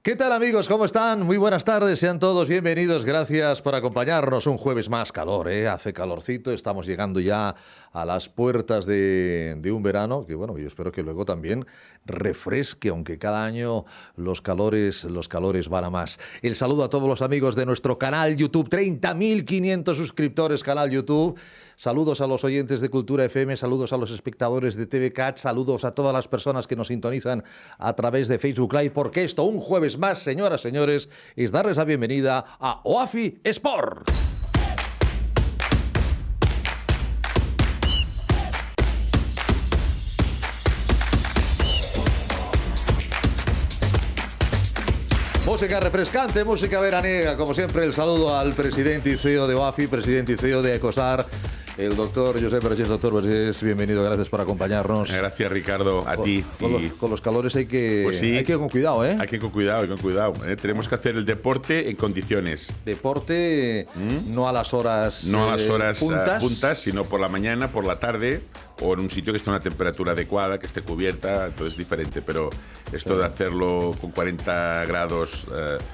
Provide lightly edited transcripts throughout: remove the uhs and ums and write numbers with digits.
¿Qué tal, amigos? ¿Cómo están? Muy buenas tardes, sean todos bienvenidos. Gracias por acompañarnos un jueves más. Calor, ¿eh? Hace calorcito, estamos llegando ya a las puertas de un verano que, bueno, yo espero que luego también refresque, aunque cada año los calores van a más. El saludo a todos los amigos de nuestro canal YouTube, 30.500 suscriptores, canal YouTube. Saludos a los oyentes de Cultura FM, saludos a los espectadores de TV Cat, saludos a todas las personas que nos sintonizan a través de Facebook Live, porque esto, un jueves más, señoras, señores, es darles la bienvenida a OAFI Sport. Música refrescante, música veraniega, como siempre el saludo al presidente y CEO de OAFI, presidente y CEO de Ecosar, el doctor Josep Vergés. Doctor Vergés, bienvenido, gracias por acompañarnos. Gracias, Ricardo, a ti. Con los calores hay que, pues sí, hay que ir con cuidado, ¿eh? Hay que ir con cuidado. Tenemos que hacer el deporte en condiciones. Deporte no a las horas no a las horas puntas, sino por la mañana, por la tarde, o en un sitio que esté a una temperatura adecuada, que esté cubierta, entonces es diferente, pero esto de hacerlo con 40 grados...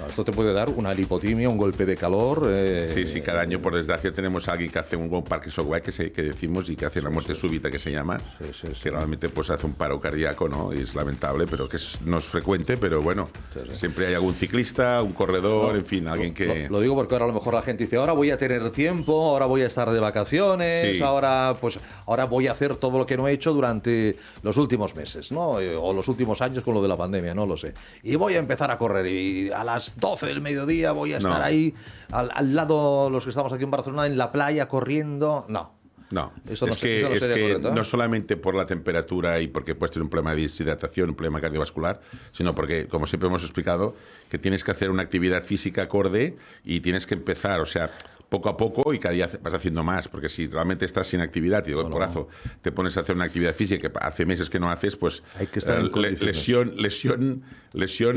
esto te puede dar una lipotimia, un golpe de calor... Sí, cada año, por desgracia, tenemos a alguien que hace un Parkinson que decimos, y que hace la muerte súbita, que se llama, que realmente pues hace un paro cardíaco, ¿no? Y es lamentable, pero que no es frecuente, pero bueno, siempre hay algún ciclista, un corredor, en fin, alguien que... Lo digo porque ahora a lo mejor la gente dice, ahora voy a tener tiempo, ahora voy a estar de vacaciones, ahora voy a hacer todo lo que no he hecho durante los últimos meses, ¿no? O los últimos años con lo de la pandemia, no lo sé. Y voy a empezar a correr y a las 12 del mediodía voy a estar ahí al lado, los que estamos aquí en Barcelona, en la playa, corriendo. No, eso es que correcto, ¿eh? No solamente por la temperatura y porque puedes tener un problema de deshidratación, un problema cardiovascular, sino porque, como siempre hemos explicado, que tienes que hacer una actividad física acorde y tienes que empezar, o sea, poco a poco, y cada día vas haciendo más, porque si realmente estás sin actividad y de golpe porrazo te pones a hacer una actividad física que hace meses que no haces, pues hay que estar lesión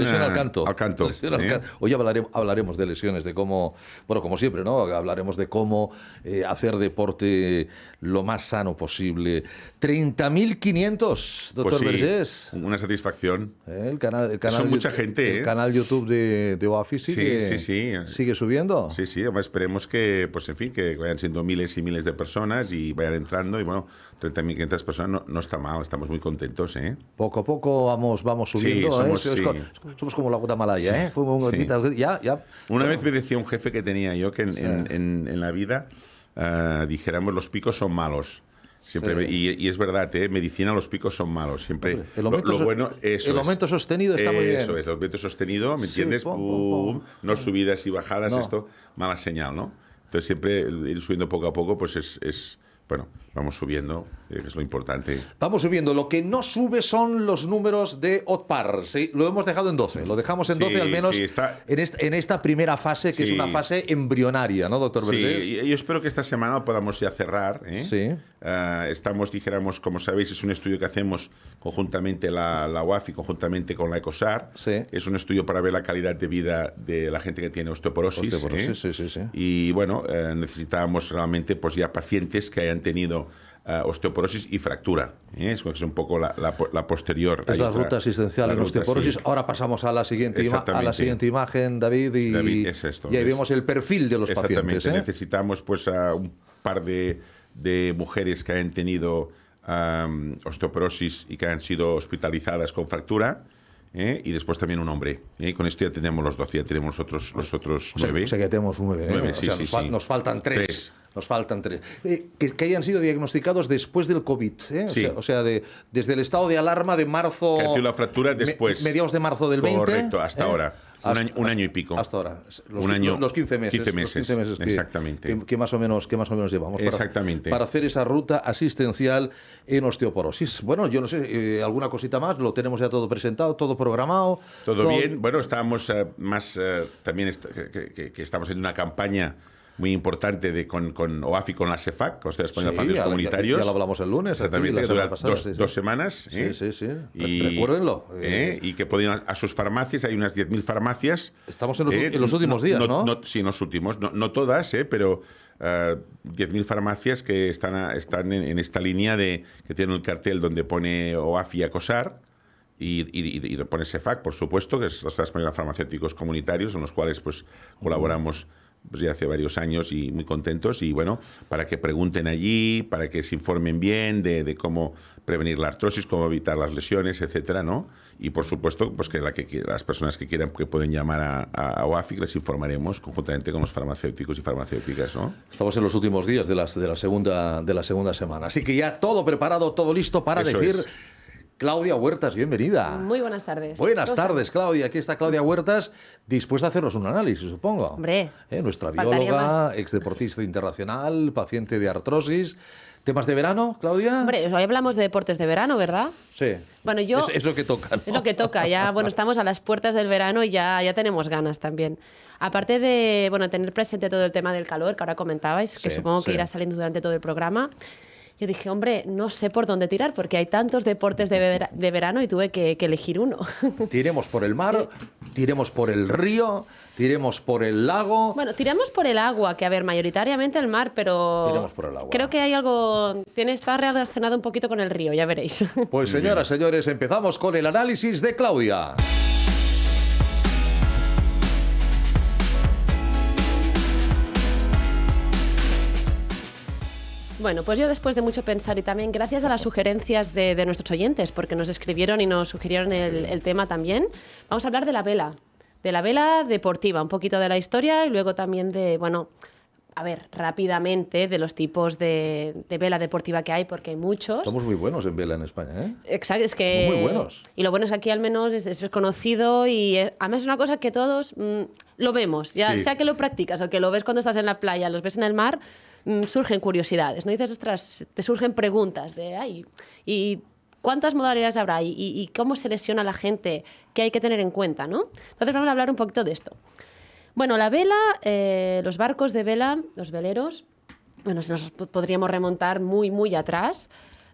al canto. ¿Eh? Hoy hablaremos de lesiones, de cómo, bueno, como siempre, ¿no? Hablaremos de cómo hacer deporte lo más sano posible. 30.500, doctor pues sí, Vergés. Una satisfacción. El canal son mucha gente. El canal YouTube de OAFI sigue subiendo. Sí, esperemos que, pues en fin, que vayan siendo miles y miles de personas y vayan entrando, y bueno, 30.500 personas no está mal, estamos muy contentos, ¿eh? Poco a poco vamos subiendo, somos como la gota malaya, ¿eh? Ya. Una vez me decía un jefe que tenía yo que en la vida dijéramos los picos son malos. Siempre y es verdad, medicina, los picos son malos. Siempre. El aumento sostenido está muy bien. Eso es, el aumento sostenido, ¿me entiendes? No subidas y bajadas, esto, mala señal, ¿no? Entonces siempre ir subiendo poco a poco, pues es bueno, vamos subiendo, que es lo importante. Vamos subiendo. Lo que no sube son los números de Otpar. Sí, lo hemos dejado en 12. Lo dejamos en 12 al menos en esta primera fase, que es una fase embrionaria, ¿no, doctor Vergés? Sí, yo espero que esta semana podamos ya cerrar, ¿eh? Sí. Estamos, dijéramos, como sabéis, es un estudio que hacemos conjuntamente la UAFI, conjuntamente con la Ecosar. Sí. Es un estudio para ver la calidad de vida de la gente que tiene osteoporosis. Sí. Y bueno, necesitábamos realmente pues ya pacientes que hayan tenido osteoporosis y fractura. Es un poco la posterior. Es la ruta asistencial en osteoporosis. Sí. Ahora pasamos a la siguiente imagen, David, y es esto, ahí vemos el perfil de los pacientes. Necesitamos pues a un par de mujeres que hayan tenido osteoporosis y que hayan sido hospitalizadas con fractura. Y después también un hombre. Con esto ya tenemos los 12, ya tenemos los otros 9. O sea que ya tenemos 9. Nos faltan 3. Nos faltan 3. Que hayan sido diagnosticados después del COVID. Sí. O sea desde el estado de alarma de marzo... Que ha sido la fractura después. Mediados de marzo del 20. Correcto, hasta ahora. Un año y pico. Hasta ahora. Los 15 meses. 15 meses, exactamente. Que más o menos llevamos. Exactamente. Para hacer esa ruta asistencial en osteoporosis. Bueno, yo no sé, alguna cosita más. Lo tenemos ya todo presentado, todo programado. Todo bien. Bueno, estábamos también que estamos en una campaña muy importante con OAFI, con la CEFAC, Consejo Español de Factores Comunitarios. Ya lo hablamos el lunes. Exactamente, que dura dos semanas. Sí. Recuérdenlo. Y que pueden ir a sus farmacias, hay unas 10.000 farmacias. Estamos en los últimos días, ¿no? Sí, en los últimos. No todas, pero 10.000 farmacias que están en esta línea que tienen el cartel donde pone OAFI y Ecosar. y pone SEFAC, por supuesto, que es la Sociedad Española de Farmacéuticos Comunitarios, con los cuales pues colaboramos pues ya hace varios años y muy contentos, y bueno, para que pregunten allí, para que se informen bien de cómo prevenir la artrosis, cómo evitar las lesiones, etcétera, ¿no? Y por supuesto, pues que las personas que quieran que pueden llamar a OAFIC, les informaremos conjuntamente con los farmacéuticos y farmacéuticas, ¿no? Estamos en los últimos días de la segunda semana, así que ya todo preparado, todo listo para Eso decir... es. Claudia Huertas, bienvenida. Muy buenas tardes. Buenas tardes, Claudia. Aquí está Claudia Huertas, dispuesta a hacernos un análisis, supongo. Hombre, Nuestra faltaría bióloga, más. exdeportista internacional, paciente de artrosis. ¿Temas de verano, Claudia? Hombre, hoy hablamos de deportes de verano, ¿verdad? Sí. Bueno, yo... Es lo que toca, ¿no? Es lo que toca. Ya, bueno, estamos a las puertas del verano y ya tenemos ganas también. Aparte de, bueno, tener presente todo el tema del calor que ahora comentabais, que Sí, supongo que sí. irá saliendo durante todo el programa, yo dije, hombre, no sé por dónde tirar porque hay tantos deportes de verano y tuve que elegir uno. Tiremos por el mar, tiremos por el río, tiremos por el lago. Bueno, tiramos por el agua, que a ver, mayoritariamente el mar, pero... Tiremos por el agua. Creo que hay algo... Está relacionado un poquito con el río, ya veréis. Pues señoras, señores, empezamos con el análisis de Claudia. Bueno, pues yo después de mucho pensar y también gracias a las sugerencias de nuestros oyentes, porque nos escribieron y nos sugirieron el tema también, vamos a hablar de la vela deportiva, un poquito de la historia y luego también de, bueno, a ver, rápidamente de los tipos de vela deportiva que hay, porque hay muchos. Somos muy buenos en vela en España, ¿eh? Exacto, es que... Muy buenos. Y lo bueno es que aquí al menos es conocido y además es una cosa que todos lo vemos, ya Sí. sea que lo practicas o que lo ves cuando estás en la playa, los ves en el mar, surgen curiosidades, ¿no? Dices, ostras, te surgen preguntas de, ay, ¿y cuántas modalidades habrá? ¿Y cómo se lesiona la gente? ¿Qué hay que tener en cuenta, no? Entonces vamos a hablar un poquito de esto. Bueno, la vela, los barcos de vela, los veleros, bueno, nos podríamos remontar muy, muy atrás.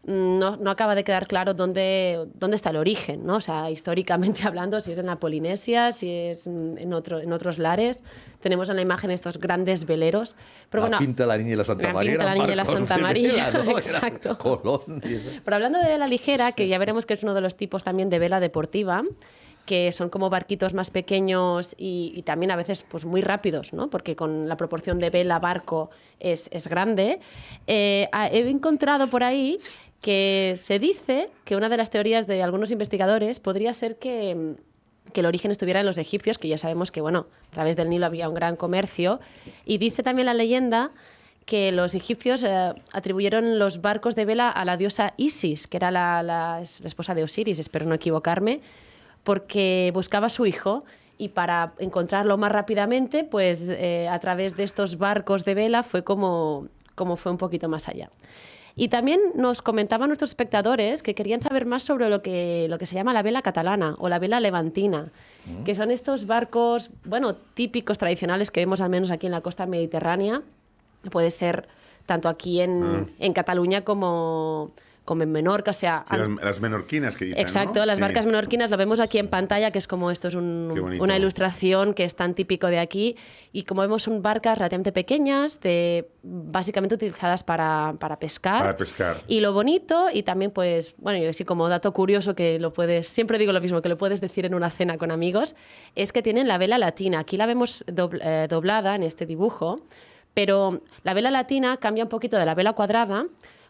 No acaba de quedar claro dónde está el origen, ¿no? O sea, históricamente hablando, si es en la Polinesia, si es en otros lares. Tenemos en la imagen estos grandes veleros. Pero La bueno, Pinta, la Niña y la Santa la María. Pinta, la eran Niña y la barcos Santa de María, vela, ¿no? exacto. Eran Colón y eso. Pero hablando de vela ligera, que ya veremos que es uno de los tipos también de vela deportiva, que son como barquitos más pequeños y también a veces pues muy rápidos, ¿no? Porque con la proporción de vela-barco es grande. He encontrado por ahí que se dice que una de las teorías de algunos investigadores podría ser que el origen estuviera en los egipcios, que ya sabemos que, bueno, a través del Nilo había un gran comercio. Y dice también la leyenda que los egipcios atribuyeron los barcos de vela a la diosa Isis, que era la esposa de Osiris, espero no equivocarme, porque buscaba a su hijo y para encontrarlo más rápidamente, pues a través de estos barcos de vela fue como fue un poquito más allá. Y también nos comentaban nuestros espectadores que querían saber más sobre lo que se llama la vela catalana o la vela levantina, que son estos barcos, bueno, típicos, tradicionales que vemos al menos aquí en la costa mediterránea. Puede ser tanto aquí en Cataluña como en Menorca, o sea... Sí, las menorquinas que dicen, Exacto, ¿no? las Sí. barcas menorquinas, lo vemos aquí en pantalla, que es como esto es Qué bonito. una ilustración que es tan típico de aquí. Y como vemos son barcas relativamente pequeñas, básicamente utilizadas para pescar. Para pescar. Y lo bonito, y también pues, bueno, yo sí como dato curioso que siempre digo lo mismo, que lo puedes decir en una cena con amigos, es que tienen la vela latina. Aquí la vemos doblada en este dibujo, pero la vela latina cambia un poquito de la vela cuadrada,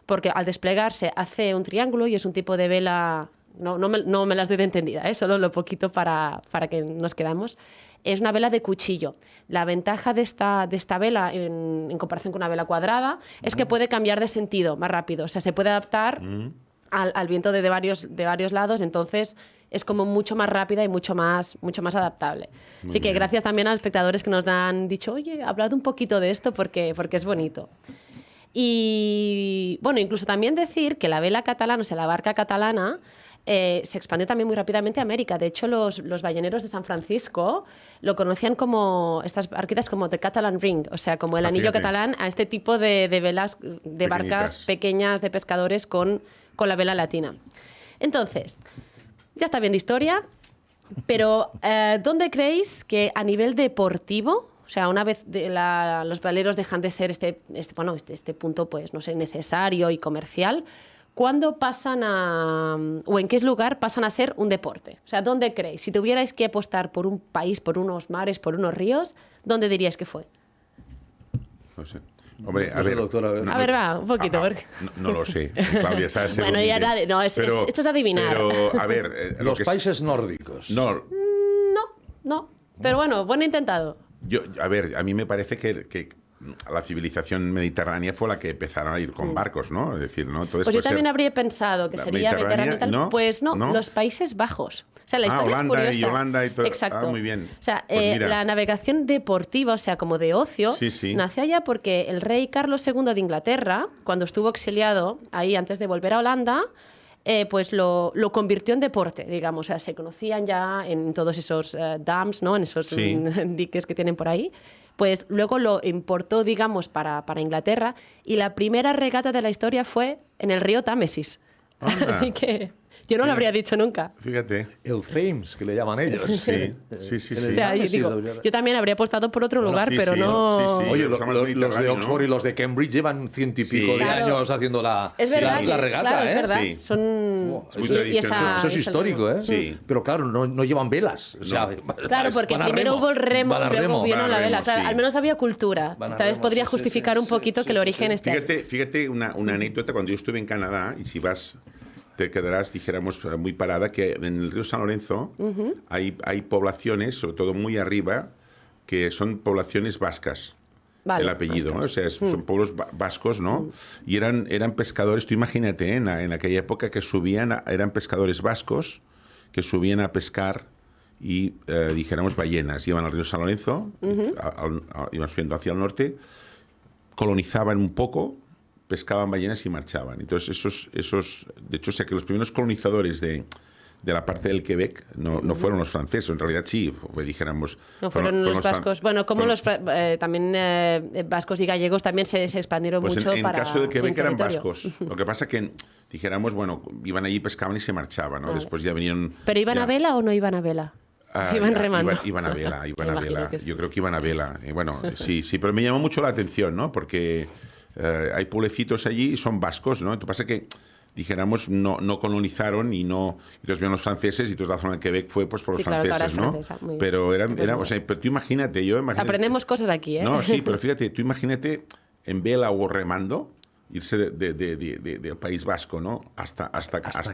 porque al desplegarse hace un triángulo y es un tipo de vela, no me las doy de entendida, solo lo poquito para que nos quedamos. Es una vela de cuchillo. La ventaja de esta vela en comparación con una vela cuadrada es que puede cambiar de sentido más rápido, o sea, se puede adaptar al viento de varios lados, entonces es como mucho más rápida y mucho más adaptable. Así que gracias también a los espectadores que nos han dicho, oye, hablad un poquito de esto porque es bonito. Y bueno, incluso también decir que la vela catalana, o sea, la barca catalana, se expandió también muy rápidamente a América. De hecho, los balleneros de San Francisco lo conocían como estas barquitas como The Catalan Ring, o sea, como el anillo Fíjate. catalán a este tipo de velas, de barcas pequeñas de pescadores con la vela latina. Entonces, ya está bien de historia, pero ¿dónde creéis que a nivel deportivo, o sea, una vez los veleros dejan de ser este punto, pues, no sé, necesario y comercial, ¿cuándo pasan o en qué lugar pasan a ser un deporte? O sea, ¿dónde creéis? Si tuvierais que apostar por un país, por unos mares, por unos ríos, ¿dónde diríais que fue? No sé. Hombre, No sé, doctor, a ver. A ver, va, un poquito. No lo sé. Claudia, ¿sabes? Bueno, ya nadie. No, esto es adivinar. Pero, a ver. Los países nórdicos. No. No. Pero bueno, buen intentado. A ver, a mí me parece que la civilización mediterránea fue la que empezaron a ir con barcos, ¿no? Es decir, ¿no? Entonces, Pues yo también habría pensado que sería Mediterráneo y tal. ¿no? Pues no, los Países Bajos. O sea, la historia Holanda es curiosa. y Holanda y todo. Exacto. Muy bien. O sea, Pues mira. la navegación deportiva, o sea, como de ocio, Sí. nació allá porque el rey Carlos II de Inglaterra, cuando estuvo exiliado ahí antes de volver a Holanda, pues lo convirtió en deporte, digamos. O sea, se conocían ya en todos esos dams, ¿no? En esos diques que tienen por ahí. Pues luego lo importó, digamos, para Inglaterra, y la primera regata de la historia fue en el río Támesis. Así que yo no lo habría dicho nunca. Fíjate. El Thames, que le llaman ellos. Sí. O sea, yo también habría apostado por otro lugar, sí, pero sí, no... sí. Oye, Estamos los de Mediterráneo, Oxford ¿no? y los de Cambridge llevan 100 y pico de Claro. años haciendo la regata, claro, ¿eh? es verdad. Sí. Son... Es muy tradicional. Eso es histórico, ¿eh? Sí. Pero claro, no llevan velas. O sea, Claro, porque van a primero hubo el remo van a y luego remo. vino van a la vela. remo, Claro, sí. al menos había cultura. Van a Tal vez remo, podría sí, justificar un poquito que el origen esté ahí. Fíjate una anécdota. Cuando yo estuve en Canadá, y si vas, te quedarás, dijéramos, muy parada, que en el río San Lorenzo hay poblaciones, sobre todo muy arriba, que son poblaciones vascas. Vale, El apellido, vascas. ¿no? O sea, son pueblos vascos, ¿no? Y eran pescadores. Tú imagínate, en aquella época que eran pescadores vascos que subían a pescar y, dijéramos, ballenas. Iban al río San Lorenzo, iban subiendo hacia el norte, colonizaban un poco, pescaban ballenas y marchaban. Entonces, de hecho, o sea, que los primeros colonizadores de la parte del Quebec no fueron los franceses, en realidad sí, dijéramos... No fueron los vascos. Bueno, como también vascos y gallegos también se expandieron pues mucho en para caso del Quebec eran territorio. vascos. Lo que pasa que, dijéramos, bueno, iban allí, pescaban y se marchaban, ¿no? Vale. Después ya vinieron... ¿Pero iban ya- a vela o no iban a vela? Iban remando. Iban a vela, Me imagino que sí. Yo creo que iban a vela. Bueno, sí, pero me llamó mucho la atención, ¿no? Porque hay pueblecitos allí y son vascos, ¿no? Entonces pasa que, dijéramos, no colonizaron y entonces vieron los franceses y toda la zona del Quebec fue pues por los Sí, claro, que ahora franceses, es ¿no? francesa, muy bien. Pero o sea, pero tú imagínate, imagínate. Aprendemos cosas aquí, ¿eh? No, sí, pero fíjate, tú imagínate en vela o remando, irse del País Vasco, ¿no? Hasta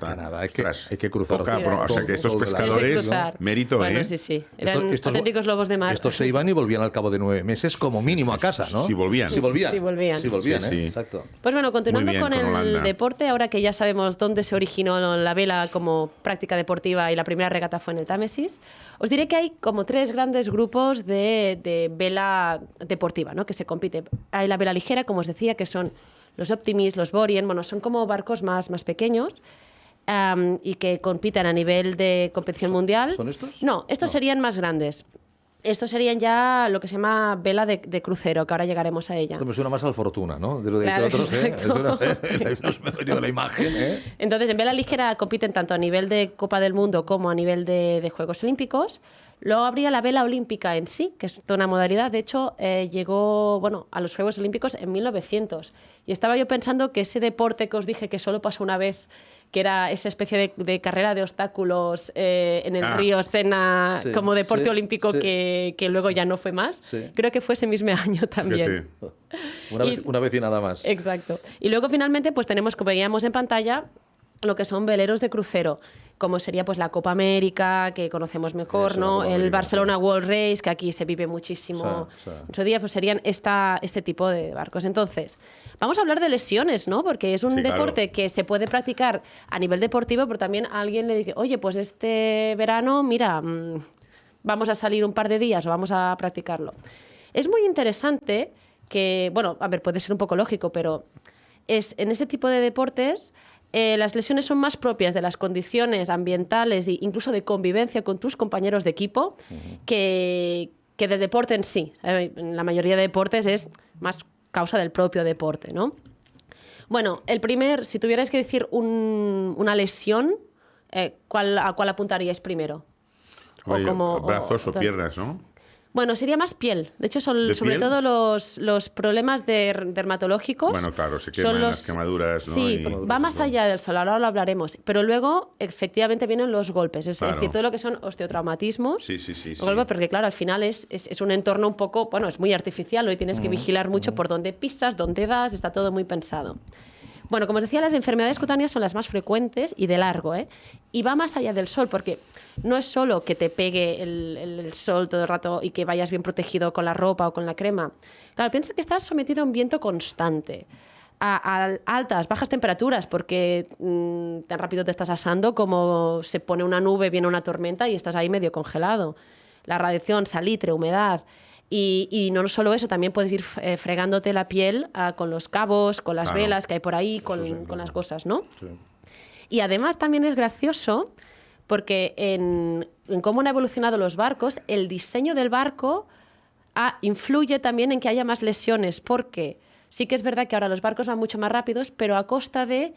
Canadá. Hay ostras, que cruzar poca todo, broma. O sea, que estos todo de la- pescadores, cruzar. mérito, Bueno, ¿eh? sí. Eran Estos- auténticos lobos de mar. Estos se iban y volvían al cabo de 9 meses como mínimo a casa, ¿no? Si volvían. Si volvían. Sí, volvían. Sí, volvían, Sí, ¿eh? sí. Exacto. Pues bueno, continuando Muy bien, con con el Holanda. deporte, ahora que ya sabemos dónde se originó la vela como práctica deportiva y la primera regata fue en el Támesis, os diré que hay como 3 grandes grupos de vela deportiva, ¿no? Que se compite. Hay la vela ligera, como os decía, que son los Optimist, los Borien, bueno, son como barcos más pequeños y que compiten a nivel de competición mundial. ¿Son estos? No, estos serían más grandes. Estos serían ya lo que se llama vela de crucero, que ahora llegaremos a ella. Esto me suena más al Fortuna, ¿no? De lo de Claro, otros, exacto. Esto me ha venido la imagen, ¿eh? Entonces, en vela ligera compiten tanto a nivel de Copa del Mundo como a nivel de Juegos Olímpicos. Luego habría la vela olímpica en sí, que es toda una modalidad. De hecho, llegó a los Juegos Olímpicos en 1900. Y estaba yo pensando que ese deporte que os dije que solo pasó una vez, que era esa especie de carrera de obstáculos en el río Sena, Sí, como deporte sí, olímpico sí. que luego ya no fue más. Sí. Creo que fue ese mismo año también. Fíjate. Una vez y nada más. Exacto. Y luego finalmente pues tenemos, como veíamos en pantalla, lo que son veleros de crucero, como sería pues la Copa América, que conocemos mejor, Eso, la ¿no? Copa El América, Barcelona World Race, que aquí se vive muchísimo. Sí. En su día pues serían este tipo de barcos. Entonces, vamos a hablar de lesiones, ¿no? Porque es un Sí, claro. deporte que se puede practicar a nivel deportivo, pero también a alguien le dice, oye, pues este verano, mira, vamos a salir un par de días o vamos a practicarlo. Es muy interesante que, bueno, a ver, puede ser un poco lógico, pero en ese tipo de deportes las lesiones son más propias de las condiciones ambientales e incluso de convivencia con tus compañeros de equipo que del deporte en sí. En la mayoría de deportes es más causa del propio deporte, ¿no? Bueno, si tuvierais que decir una lesión, ¿a cuál apuntaríais primero? Oye, brazos o piernas, ¿no? Bueno, sería más piel. De hecho, son sobre piel? todo los problemas dermatológicos. Bueno, claro, se queman son las quemaduras, ¿no? Sí, va más allá del sol, ahora lo hablaremos. Pero luego, efectivamente, vienen los golpes. Es Claro. decir, todo lo que son osteotraumatismos. Sí. Golpe, porque claro, al final es un entorno un poco, bueno, es muy artificial, hoy tienes que vigilar mucho por dónde pisas, dónde das, está todo muy pensado. Bueno, como os decía, las enfermedades cutáneas son las más frecuentes y de largo, ¿eh? Y va más allá del sol, porque no es solo que te pegue el sol todo el rato y que vayas bien protegido con la ropa o con la crema. Claro, piensa que estás sometido a un viento constante, a altas, bajas temperaturas, porque tan rápido te estás asando como se pone una nube, viene una tormenta y estás ahí medio congelado. La radiación, salitre, humedad. Y no solo eso, también puedes ir fregándote la piel con los cabos, con las velas que hay por ahí, con las cosas, ¿no? Sí. Y además también es gracioso porque en cómo han evolucionado los barcos, el diseño del barco influye también en que haya más lesiones, porque sí que es verdad que ahora los barcos van mucho más rápidos, pero a costa de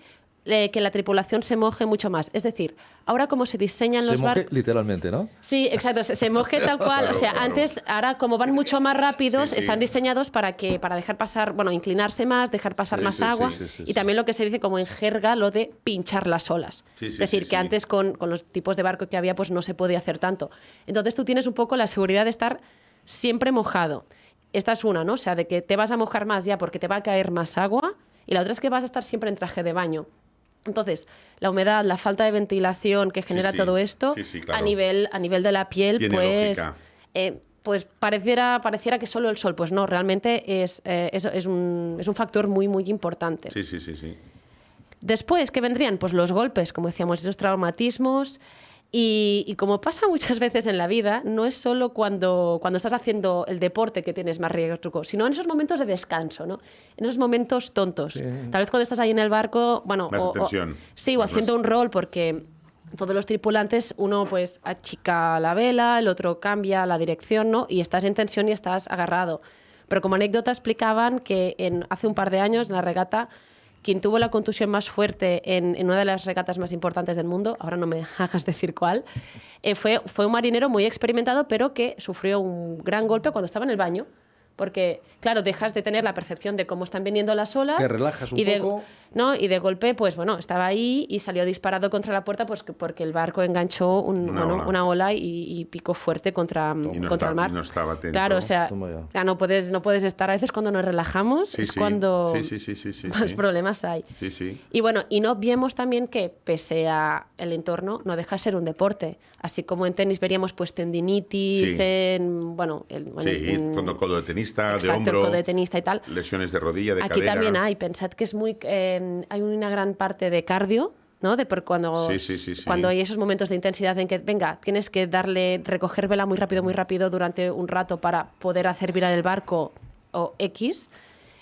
que la tripulación se moje mucho más. Es decir, ahora como se diseñan los barcos... literalmente, ¿no? Sí, exacto, se moje tal cual. Claro, o sea, claro. antes, ahora como van mucho más rápidos, Sí. están diseñados para dejar pasar, bueno, inclinarse más, dejar pasar más sí, agua. sí. Y también lo que se dice como en jerga, lo de pinchar las olas. Sí, es decir, que sí. antes con los tipos de barco que había, pues no se podía hacer tanto. Entonces tú tienes un poco la seguridad de estar siempre mojado. Esta es una, ¿no? O sea, de que te vas a mojar más ya porque te va a caer más agua, y la otra es que vas a estar siempre en traje de baño. Entonces, la humedad, la falta de ventilación que genera sí. todo esto, Sí, claro. a nivel de la piel, Tiene pues, lógica. pues pareciera que solo el sol. Pues no, realmente es un factor muy, muy importante. Sí. Después, ¿qué vendrían? Pues los golpes, como decíamos, esos traumatismos. Y como pasa muchas veces en la vida, no es solo cuando estás haciendo el deporte que tienes más riesgo, sino en esos momentos de descanso, ¿no? En esos momentos tontos. Sí. Tal vez cuando estás ahí en el barco, bueno, Más tensión. sí, o haciendo un rol, porque todos los tripulantes, uno pues achica la vela, el otro cambia la dirección, ¿no? Y estás en tensión y estás agarrado. Pero como anécdota explicaban que hace un par de años en la regata, quien tuvo la contusión más fuerte en una de las regatas más importantes del mundo, ahora no me hagas decir cuál, fue un marinero muy experimentado, pero que sufrió un gran golpe cuando estaba en el baño. Porque, claro, dejas de tener la percepción de cómo están viniendo las olas. Te relajas un poco. ¿no? Y de golpe, pues bueno, estaba ahí y salió disparado contra la puerta pues, porque el barco enganchó una ola y picó fuerte contra el mar. Y no estaba atento. Claro, o sea, Toma ya. ya no puedes estar. A veces cuando nos relajamos es cuando más problemas hay. Sí. Y bueno, y no olvidemos también que pese a el entorno, no deja de ser un deporte. Así como en tenis veríamos pues tendinitis, Cuando codo de tenista, exacto, de hombro, el codo de tenista y tal. lesiones de rodilla, de Aquí cadera. también hay, pensad que es hay una gran parte de cardio, ¿no? De por cuando hay esos momentos de intensidad en que, venga, tienes que recoger vela muy rápido durante un rato para poder hacer virar el barco o X.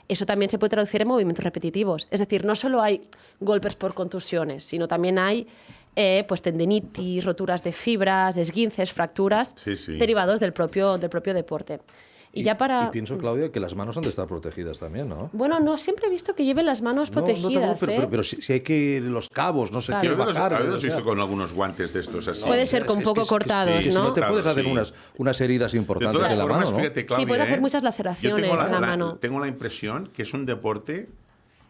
Eso también se puede traducir en movimientos repetitivos. Es decir, no solo hay golpes por contusiones, sino también hay pues tendinitis, roturas de fibras, esguinces, fracturas derivados del propio deporte. Y pienso, Claudia, que las manos han de estar protegidas también, ¿no? Bueno, no siempre he visto que lleven las manos protegidas. Pero si hay que los cabos, no sé Claro. qué, Yo bajar. habéis visto con algunos guantes de estos así. Puede ser con poco cortados, sí, ¿no? Si no te puedes hacer Sí. unas heridas De importantes todas en la formas, mano, ¿no? fíjate, Claudia, Sí, puede hacer muchas yo laceraciones tengo en la mano. Tengo la impresión que es un deporte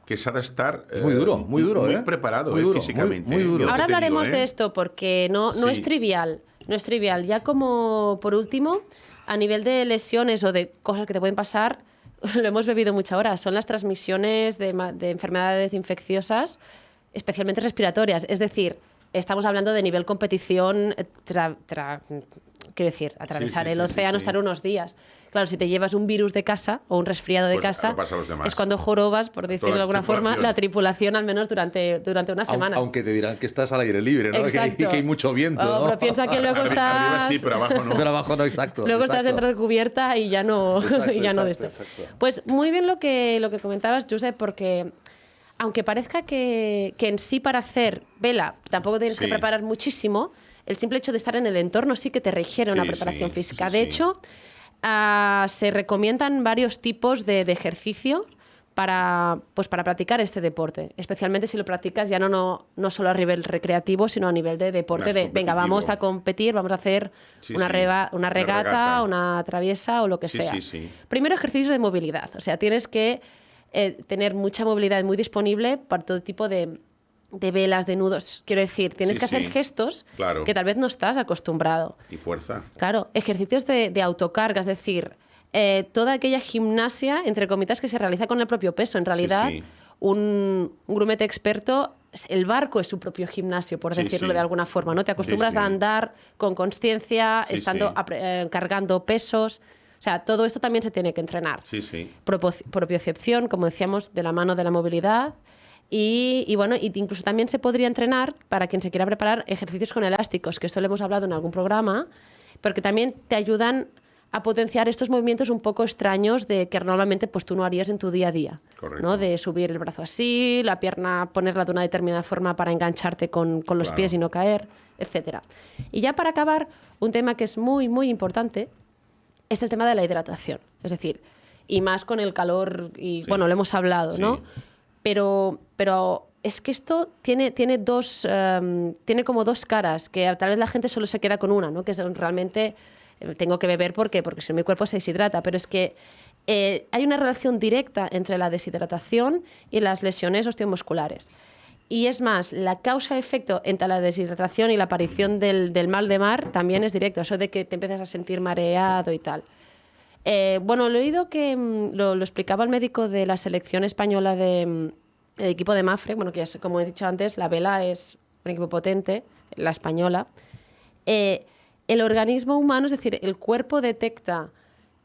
que se ha de estar Muy duro, muy preparado muy duro, físicamente. muy duro. Mira lo Ahora que te hablaremos digo, de esto porque no es trivial. No es trivial. Ya como por último, a nivel de lesiones o de cosas que te pueden pasar, lo hemos bebido mucha hora, son las transmisiones de enfermedades infecciosas, especialmente respiratorias. Es decir, estamos hablando de nivel competición, quiero decir, atravesar el océano, estar unos días. Claro, si te llevas un virus de casa o un resfriado de Pues casa, lo pasa a los demás. es cuando jorobas, por decirlo de alguna forma, la tripulación, al menos durante unas semanas. Aunque te dirán que estás al aire libre, ¿no? Exacto. Que hay mucho viento, Oh, ¿no? pero piensa que luego estás... Arriba sí, pero abajo no. Pero abajo no, exacto. Luego estás exacto. dentro de cubierta y ya no, Exacto, y ya no de exacto, esto. exacto. Pues muy bien lo que comentabas, Josep, porque aunque parezca que en sí para hacer vela tampoco tienes que preparar muchísimo, el simple hecho de estar en el entorno sí que te requiere una preparación física. De hecho, se recomiendan varios tipos de ejercicio pues para practicar este deporte, especialmente si lo practicas ya no solo a nivel recreativo, sino a nivel de deporte, de venga, vamos a competir, vamos a hacer una regata, una traviesa o lo que sea. Primero, ejercicios de movilidad, o sea, tienes que tener mucha movilidad muy disponible para todo tipo de velas, de nudos. Quiero decir, tienes que hacer gestos que tal vez no estás acostumbrado. Y fuerza. Claro, ejercicios de autocarga, es decir, toda aquella gimnasia, entre comillas, que se realiza con el propio peso. En realidad, un grumete experto, el barco es su propio gimnasio, por decirlo de alguna forma, ¿no? Te acostumbras a andar con consciencia, cargando pesos. O sea, todo esto también se tiene que entrenar. Propiocepción, como decíamos, de la mano de la movilidad. Y bueno, incluso también se podría entrenar, para quien se quiera preparar, ejercicios con elásticos, que esto lo hemos hablado en algún programa, porque también te ayudan a potenciar estos movimientos un poco extraños de que normalmente pues tú no harías en tu día a día. ¿No? De subir el brazo así, la pierna ponerla de una determinada forma para engancharte con los pies y no caer, etc. Y ya para acabar, un tema que es muy, muy importante es el tema de la hidratación. Es decir, y más con el calor, y bueno, lo hemos hablado, ¿no? Pero es que esto tiene como dos caras, que tal vez la gente solo se queda con una, ¿no? Que es realmente tengo que beber porque si no mi cuerpo se deshidrata, pero es que hay una relación directa entre la deshidratación y las lesiones osteomusculares. Y es más, la causa-efecto entre la deshidratación y la aparición del mal de mar también es directo, eso de que te empiezas a sentir mareado y tal. Bueno, lo he oído que lo explicaba el médico de la selección española del equipo de Mafre, bueno, que es, como he dicho antes, la vela es un equipo potente, la española. El organismo humano, es decir, el cuerpo detecta,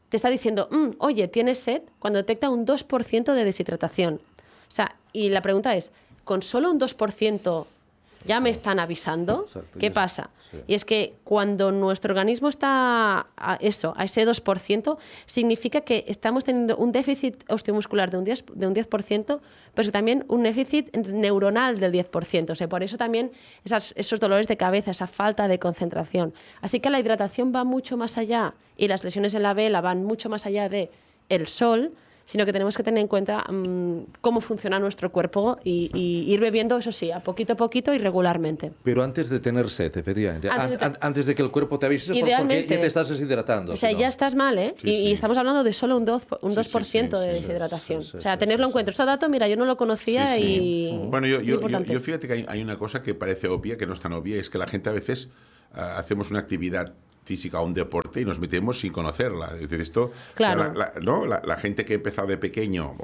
te está diciendo, oye, ¿tienes sed? Cuando detecta un 2% de deshidratación. O sea, y la pregunta es, ¿con solo un 2% ya me están avisando? Exacto, ¿Qué pasa? Y es que cuando nuestro organismo está a ese 2%, significa que estamos teniendo un déficit osteomuscular de un 10%, pero también un déficit neuronal del 10%. O sea, por eso también esos dolores de cabeza, esa falta de concentración. Así que la hidratación va mucho más allá, y las lesiones en la vela van mucho más allá del sol, sino que tenemos que tener en cuenta cómo funciona nuestro cuerpo y ir bebiendo, eso sí, a poquito y regularmente. Pero antes de tener sed, efectivamente. Antes de que el cuerpo te avise, porque ya te estás deshidratando. O sea, ya estás mal, ¿eh? Y estamos hablando de solo un 2% de deshidratación. O sea, tenerlo en cuenta. Este dato, mira, yo no lo conocía y... Bueno, yo fíjate que hay una cosa que parece obvia, que no es tan obvia, es que la gente a veces hacemos una actividad física o un deporte y nos metemos sin conocerla. Es decir, esto, claro. La gente que ha empezado de pequeño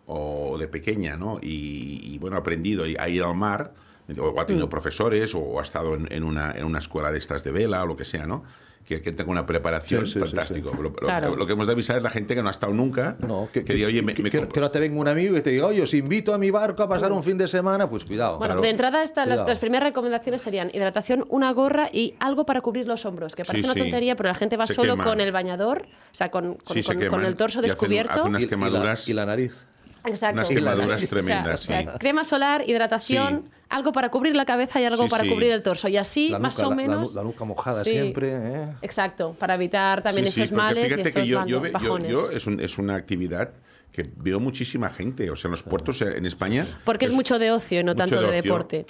o de pequeña, ¿no? Y bueno, ha aprendido a ir al mar, o ha tenido profesores, o ha estado en una escuela de estas de vela, o lo que sea, ¿no? Que tenga una preparación fantástico. Claro. Lo que hemos de avisar es la gente que no ha estado nunca, que diga, oye, que no te venga un amigo y te diga, oye, os invito a mi barco a pasar un fin de semana, pues cuidado. Bueno, de entrada las primeras recomendaciones serían hidratación, una gorra y algo para cubrir los hombros, que parece una tontería, pero la gente va solo con el bañador, o sea, con el torso descubierto. Hacen unas quemaduras. Y la nariz. Exacto. Unas quemaduras tremendas, o sea, crema solar, hidratación, algo para cubrir la cabeza y algo para cubrir el torso. Y así, la más nuca, o menos... La nuca mojada siempre. Exacto, para evitar también esos males y esos bajones. Es una actividad que veo muchísima gente, o sea, en los puertos en España... Porque es mucho de ocio y no tanto de deporte.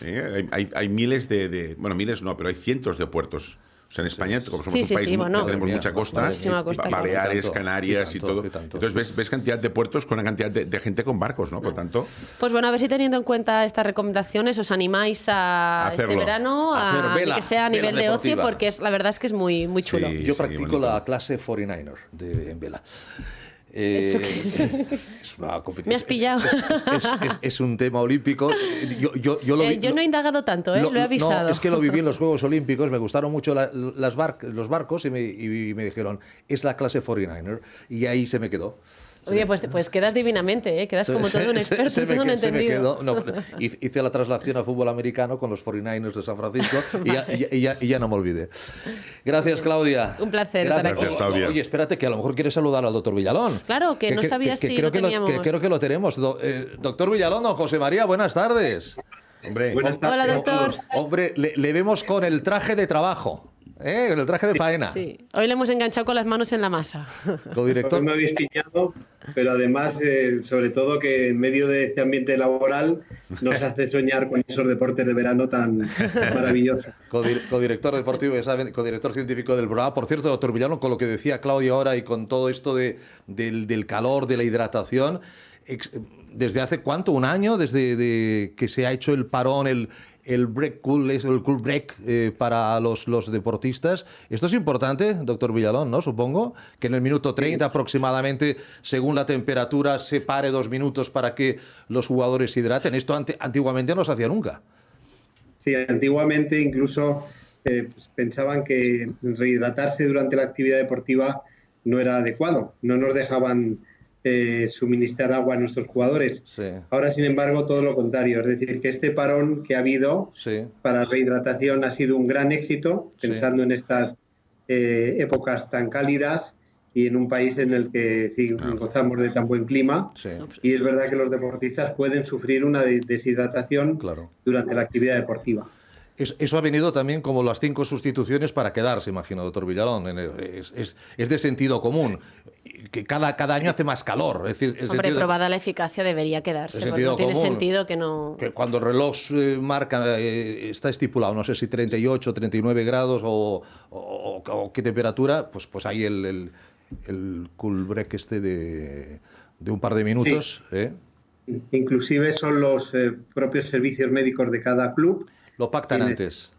Hay miles bueno, miles no, pero hay cientos de puertos. O sea, en España, como somos un país que tenemos mucha costa, Baleares, Canarias y todo. Entonces ves cantidad de puertos con una cantidad de gente con barcos, ¿no? Por tanto... Pues bueno, a ver si teniendo en cuenta estas recomendaciones os animáis este verano a que sea a nivel de ocio, porque la verdad es que es muy, muy chulo. Yo practico la clase 49er en vela. ¿Eso qué es? Es una competición. Me has pillado. Es un tema olímpico. Yo no he indagado tanto, lo he avisado. No, es que lo viví en los Juegos Olímpicos, me gustaron mucho los barcos y me dijeron, es la clase 49er, y ahí se me quedó. Oye, pues quedas divinamente, quedas como todo un experto, todo un entendido. Hice la traslación al fútbol americano con los 49ers de San Francisco y ya no me olvidé. Gracias, Claudia. Un placer. Gracias, Claudia. Oye, espérate, que a lo mejor quieres saludar al doctor Villalón. Claro, que no sabía si lo teníamos. Creo que lo tenemos. Doctor Villalón, don José María, buenas tardes. Hombre, buenas tardes. Hola, doctor. Hombre, le vemos con el traje de trabajo. Con el traje de faena. Sí, hoy le hemos enganchado con las manos en la masa. Codirector. Me habéis pillado pero además, sobre todo, que en medio de este ambiente laboral nos hace soñar con esos deportes de verano tan maravillosos. Codirector deportivo, codirector científico del programa. Por cierto, doctor Villalón, con lo que decía Claudia ahora y con todo esto del calor, de la hidratación, ¿desde hace cuánto? ¿Un año? Desde que se ha hecho el parón, el break cool, el cool break para los deportistas. Esto es importante, doctor Villalón, ¿no? Supongo que en el minuto 30 aproximadamente, según la temperatura, se pare 2 minutos para que los jugadores se hidraten. Esto antiguamente no se hacía nunca. Sí, antiguamente incluso pues pensaban que rehidratarse durante la actividad deportiva no era adecuado. No nos dejaban suministrar agua a nuestros jugadores. Sí. Ahora, sin embargo, todo lo contrario. Es decir, que este parón que ha habido para rehidratación ha sido un gran éxito, pensando en estas épocas tan cálidas y en un país en el que gozamos de tan buen clima. Sí. Y es verdad que los deportistas pueden sufrir una deshidratación durante la actividad deportiva. Eso ha venido también como las 5 sustituciones para quedarse, imagino, doctor Villalón. Es de sentido común. Que cada año hace más calor. Es decir, Hombre, probada la eficacia debería quedarse, porque no tiene sentido que no... Que cuando el reloj marca, está estipulado, no sé si 38, 39 grados o qué temperatura, pues hay el cool break de un par de minutos. Sí. Inclusive son los propios servicios médicos de cada club. Lo pactan antes.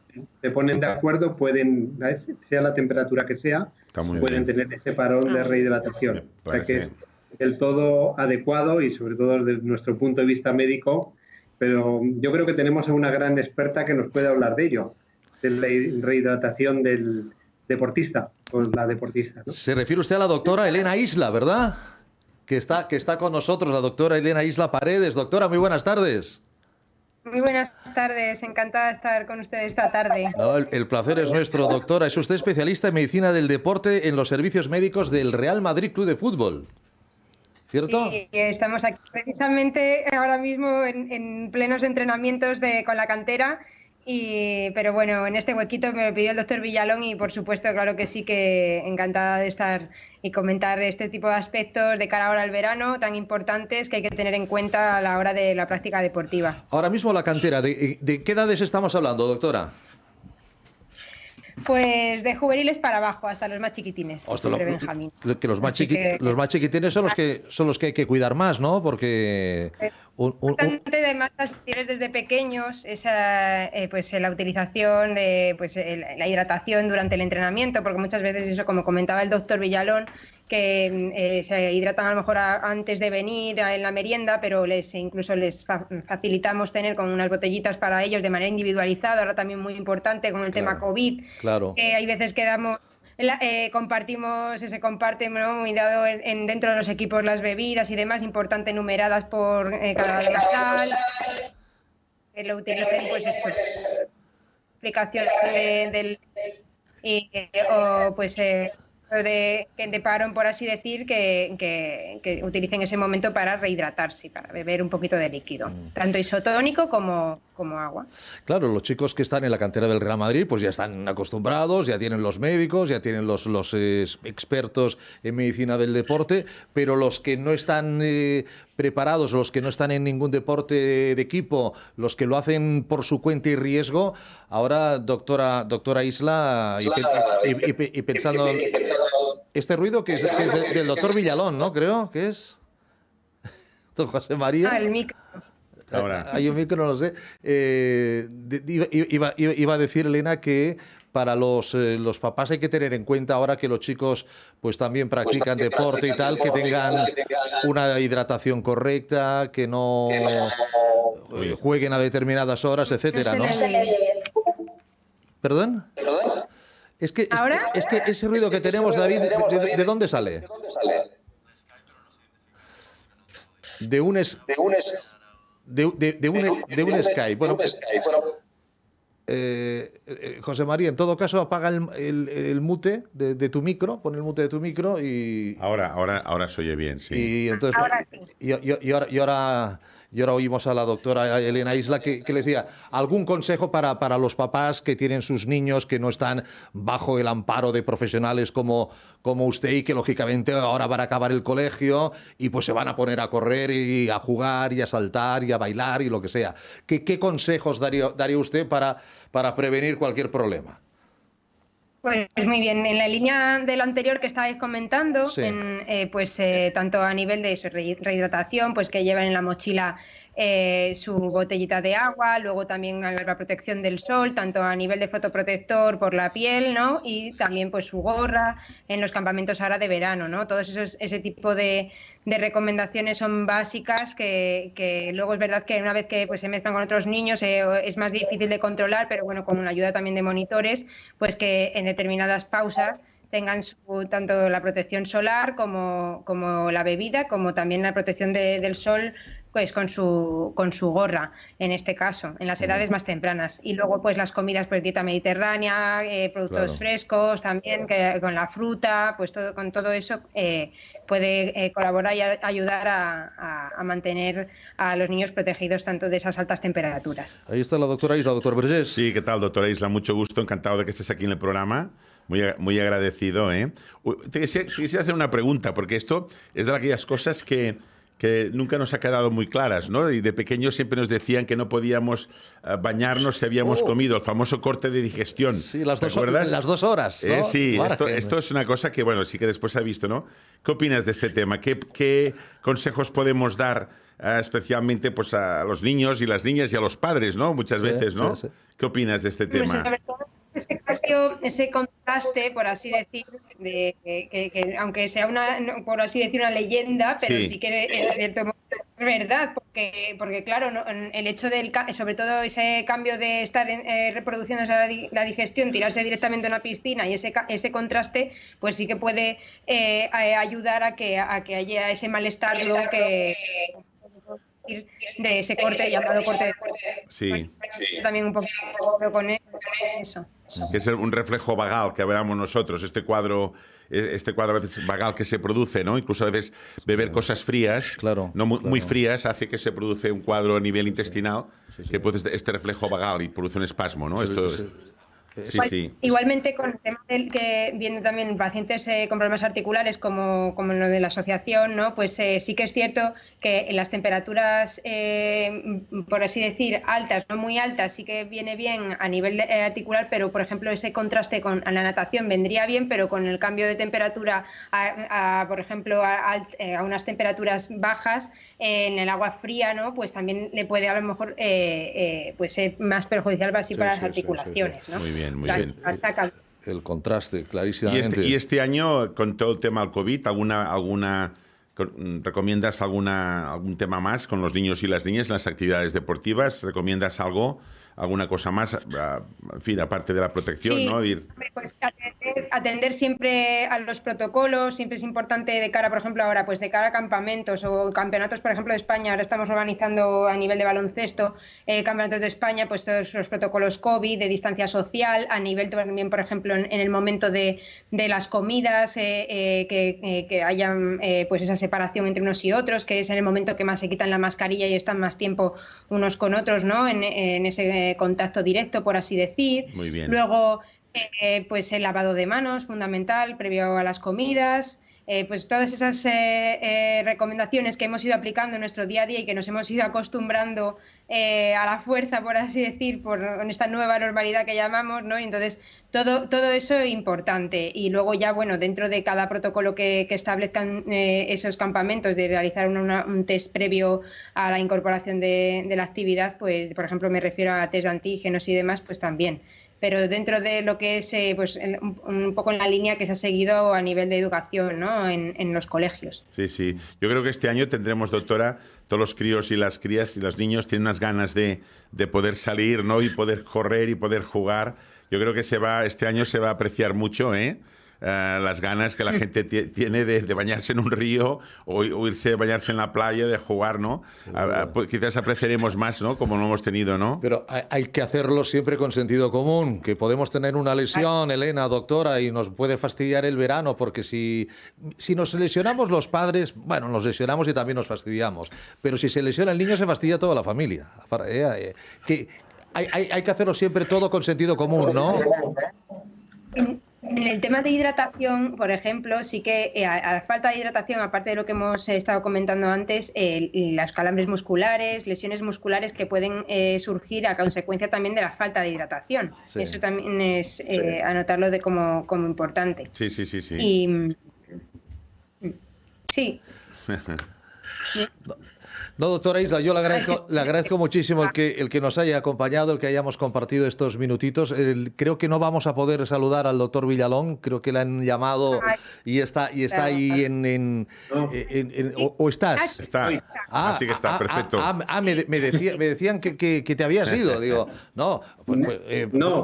Se ponen de acuerdo, pueden, sea la temperatura que sea, pueden tener ese parón de rehidratación. O sea que es del todo adecuado y sobre todo desde nuestro punto de vista médico, pero yo creo que tenemos a una gran experta que nos puede hablar de ello, de la rehidratación del deportista o la deportista, ¿no? Se refiere usted a la doctora Elena Isla, ¿verdad? Que está con nosotros, la doctora Elena Isla Paredes. Doctora, muy buenas tardes. Muy buenas tardes, encantada de estar con ustedes esta tarde. No, el placer es nuestro, doctora. Es usted especialista en medicina del deporte en los servicios médicos del Real Madrid Club de Fútbol, ¿cierto? Sí, estamos aquí precisamente ahora mismo en plenos entrenamientos con la cantera, pero bueno, en este huequito me lo pidió el doctor Villalón y por supuesto, claro que sí, que encantada de estar y comentar este tipo de aspectos de cara ahora al verano tan importantes que hay que tener en cuenta a la hora de la práctica deportiva. Ahora mismo la cantera, ¿de qué edades estamos hablando, doctora? Pues de juveniles para abajo, hasta los más chiquitines. Benjamín. Que los más chiquitines son los que hay que cuidar más, ¿no? Porque además desde pequeños esa pues la utilización de la hidratación durante el entrenamiento, porque muchas veces eso, como comentaba el doctor Villalón, que se hidratan a lo mejor antes de venir en la merienda, pero incluso les facilitamos tener con unas botellitas para ellos de manera individualizada, ahora también muy importante con el tema COVID. Claro. Hay veces que damos... se comparte, ¿no? Muy dado dentro de los equipos las bebidas y demás, importante numeradas por cada dorsal, que lo utilicen pues explicaciones o pues de parón, por así decir, que utilicen ese momento para rehidratarse y para beber un poquito de líquido, tanto isotónico como agua. Claro, los chicos que están en la cantera del Real Madrid pues ya están acostumbrados, ya tienen los médicos, ya tienen los expertos en medicina del deporte, pero los que no están preparados, los que no están en ningún deporte de equipo, los que lo hacen por su cuenta y riesgo, ahora, doctora Isla, y pensando... Este ruido que es del doctor Villalón, ¿no? Creo que es... Don José María. El micro. Ahora. Hay un micro, no lo sé. Iba a decir, Elena, que para los papás hay que tener en cuenta ahora que los chicos pues también practican deporte y tal, que tengan una hidratación correcta, que no jueguen a determinadas horas, etcétera, ¿no? ¿Perdón? Es que ese ruido que tenemos, David, ¿de dónde sale? De un Skype. Bueno, José María, en todo caso, apaga el mute de tu micro, pon el mute de tu micro y... Ahora se oye bien, sí. Y entonces, Ahora sí. y Y ahora oímos a la doctora Elena Isla que le decía, ¿algún consejo para los papás que tienen sus niños que no están bajo el amparo de profesionales como usted y que lógicamente ahora van a acabar el colegio y pues se van a poner a correr y a jugar y a saltar y a bailar y lo que sea? ¿Qué consejos daría usted para prevenir cualquier problema? Pues muy bien, en la línea de lo anterior que estabais comentando, Sí. Tanto a nivel de rehidratación, pues que lleven en la mochila su botellita de agua, luego también a la protección del sol, tanto a nivel de fotoprotector por la piel, ¿no? Y también pues su gorra en los campamentos ahora de verano, ¿no? Todos ese tipo de recomendaciones son básicas que luego es verdad que una vez que pues se mezclan con otros niños es más difícil de controlar, pero bueno, con una ayuda también de monitores, pues que en determinadas pausas tengan tanto la protección solar como la bebida, como también la protección del sol, pues con su gorra, en este caso, en las edades más tempranas. Y luego pues las comidas, pues dieta mediterránea, productos frescos también, con la fruta, pues con todo eso puede colaborar y ayudar a mantener a los niños protegidos tanto de esas altas temperaturas. Ahí está la doctora Isla, doctor Vergés. Sí, ¿qué tal, doctora Isla? Mucho gusto, encantado de que estés aquí en el programa. Muy agradecido, ¿eh? Te quisiera hacer una pregunta, porque esto es de aquellas cosas que nunca nos ha quedado muy claras, ¿no? Y de pequeños siempre nos decían que no podíamos bañarnos si habíamos comido, el famoso corte de digestión. Sí, las 2 horas, ¿no? Sí, esto es una cosa que, bueno, sí que después se ha visto, ¿no? ¿Qué opinas de este tema? ¿Qué consejos podemos dar especialmente pues, a los niños y las niñas y a los padres, ¿no? Muchas veces, ¿no? Sí. ¿Qué opinas de este tema? Ese contraste, por así decir, que aunque sea por así decir, una leyenda, pero sí que en cierto modo es verdad, porque claro, el hecho sobre todo ese cambio de estar reproduciéndose la digestión, tirarse directamente a una piscina y ese contraste, pues sí que puede ayudar a que haya ese malestar de ese corte llamado corte de Sí. También un poquito con eso. Que es un reflejo vagal que hablamos nosotros, este cuadro a veces vagal que se produce, ¿no? Incluso a veces beber cosas frías, muy frías, hace que se produce un cuadro a nivel intestinal que produce este reflejo vagal y produce un espasmo, ¿no? Igualmente con el tema del que vienen también pacientes con problemas articulares como lo de la asociación, ¿no? Pues sí que es cierto que en las temperaturas, por así decir, altas, no muy altas, sí que viene bien a nivel articular, pero por ejemplo ese contraste con la natación vendría bien, pero con el cambio de temperatura por ejemplo a unas temperaturas bajas en el agua fría, ¿no? Pues también le puede a lo mejor pues ser más perjudicial así para las articulaciones, ¿no? Muy bien. El contraste, clarísimamente. Y este año, con todo el tema del COVID, ¿recomiendas algún tema más con los niños y las niñas en las actividades deportivas? ¿Recomiendas alguna cosa más? En fin, aparte de la protección, sí, ¿no? Pues atender siempre a los protocolos, siempre es importante de cara, por ejemplo, ahora, pues de cara a campamentos o campeonatos, por ejemplo, de España. Ahora estamos organizando a nivel de baloncesto campeonatos de España, pues todos los protocolos COVID, de distancia social, a nivel también, por ejemplo, en el momento de las comidas, que hayan pues esa separación entre unos y otros, que es en el momento que más se quitan la mascarilla y están más tiempo unos con otros, ¿no? En ese contacto directo, por así decir. Muy bien. Luego, pues el lavado de manos, fundamental, previo a las comidas. Pues todas esas recomendaciones que hemos ido aplicando en nuestro día a día y que nos hemos ido acostumbrando a la fuerza, por así decir, con esta nueva normalidad que llamamos, ¿no? Y entonces, todo eso es importante. Y luego ya, bueno, dentro de cada protocolo que establezcan esos campamentos, de realizar un test previo a la incorporación de la actividad, pues, por ejemplo, me refiero a test de antígenos y demás, pues también. Pero dentro de lo que es pues un poco en la línea que se ha seguido a nivel de educación, ¿no? en los colegios. Sí. Yo creo que este año tendremos, doctora, todos los críos y las crías y los niños tienen unas ganas de poder salir, ¿no? Y poder correr y poder jugar. Yo creo que este año se va a apreciar mucho, ¿eh? las ganas que la gente tiene de bañarse en un río o irse a bañarse en la playa, de jugar, ¿no? Pues quizás apreciaremos más, ¿no? Como lo hemos tenido, ¿no? Pero hay que hacerlo siempre con sentido común, que podemos tener una lesión, Elena, doctora, y nos puede fastidiar el verano, porque si nos lesionamos los padres, bueno, nos lesionamos y también nos fastidiamos, pero si se lesiona el niño se fastidia toda la familia. Que hay que hacerlo siempre todo con sentido común, ¿no? En el tema de hidratación, por ejemplo, sí que a la falta de hidratación, aparte de lo que hemos estado comentando antes, los calambres musculares, lesiones musculares que pueden surgir a consecuencia también de la falta de hidratación. Sí. Eso también es anotarlo como importante. Sí. Y, sí. No, doctora Isla, yo le agradezco muchísimo el que nos haya acompañado, el que hayamos compartido estos minutitos. Creo que no vamos a poder saludar al doctor Villalón, creo que le han llamado y está ahí ¿o estás? Está. Así que está, perfecto. Me decían que te habías ido. Digo, no,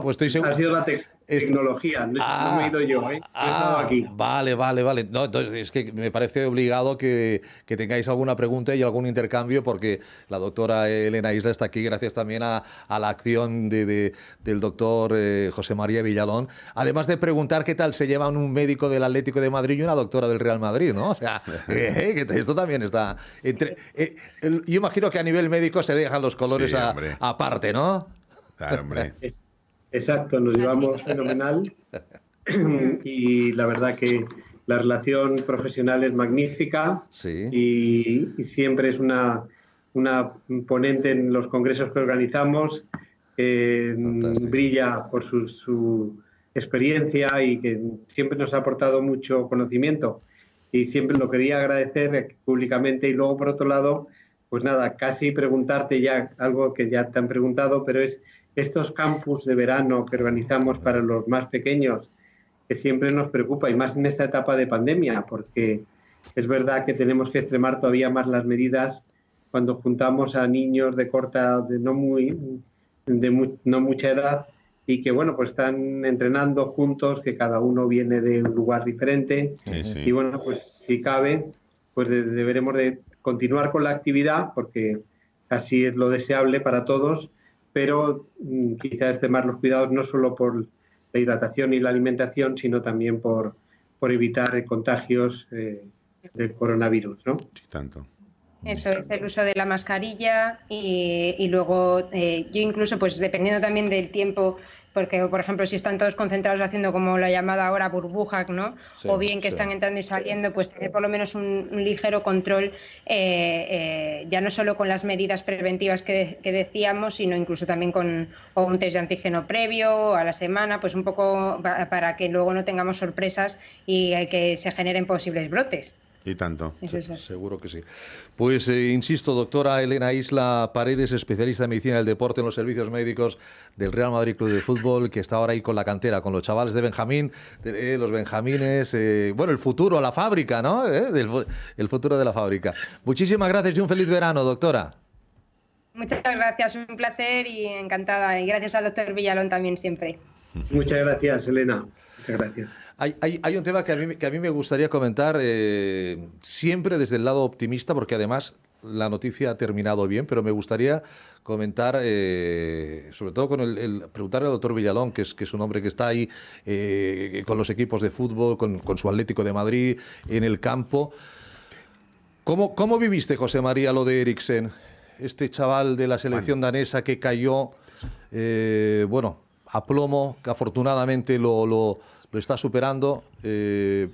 pues estoy seguro. Ha sido la tecnología, no me he ido yo, he estado aquí. Vale. No, entonces es que me parece obligado que tengáis alguna pregunta y algún intercambio, porque la doctora Elena Isla está aquí gracias también a la acción del doctor José María Villalón, además de preguntar qué tal se llevan un médico del Atlético de Madrid y una doctora del Real Madrid, ¿no? O sea, que esto también está... yo imagino que a nivel médico se dejan los colores aparte, ¿no? Claro, hombre. Exacto, nos llevamos fenomenal y la verdad que la relación profesional es magnífica. Sí. Y siempre es una ponente en los congresos que organizamos, brilla por su experiencia y que siempre nos ha aportado mucho conocimiento, y siempre lo quería agradecer públicamente. Y luego, por otro lado, pues nada, casi preguntarte ya algo que ya te han preguntado, pero es estos campus de verano que organizamos para los más pequeños, que siempre nos preocupa, y más en esta etapa de pandemia, porque es verdad que tenemos que extremar todavía más las medidas cuando juntamos a niños de no mucha edad, y que bueno, pues están entrenando juntos, que cada uno viene de un lugar diferente. Sí. Y bueno, pues si cabe, pues deberemos de continuar con la actividad, porque así es lo deseable para todos, pero quizás extremar los cuidados no solo por la hidratación y la alimentación, sino también por evitar contagios del coronavirus, ¿no? Sí, tanto. Eso es, el uso de la mascarilla y luego yo incluso, pues dependiendo también del tiempo, porque por ejemplo si están todos concentrados haciendo como la llamada ahora burbuja, ¿no? Sí, o bien que están entrando y saliendo, pues tener por lo menos un ligero control, ya no solo con las medidas preventivas que decíamos, sino incluso también con un test de antígeno previo a la semana, pues un poco para que luego no tengamos sorpresas y que se generen posibles brotes. Y tanto. Seguro que sí. Pues insisto, doctora Elena Isla Paredes, especialista en medicina del deporte en los servicios médicos del Real Madrid Club de Fútbol, que está ahora ahí con la cantera, con los chavales de Benjamín, los benjamines, bueno, el futuro, la fábrica, ¿no? El futuro de la fábrica. Muchísimas gracias y un feliz verano, doctora. Muchas gracias, un placer y encantada. Y gracias al doctor Villalón también siempre. Muchas gracias, Elena. Muchas gracias. Hay un tema que a mí me gustaría comentar siempre desde el lado optimista, porque además la noticia ha terminado bien, pero me gustaría comentar, sobre todo con preguntarle al doctor Villalón, que es un hombre que está ahí con los equipos de fútbol, con su Atlético de Madrid, en el campo. ¿Cómo viviste, José María, lo de Eriksen? Este chaval de la selección danesa que cayó, a plomo, que afortunadamente lo está superando. Te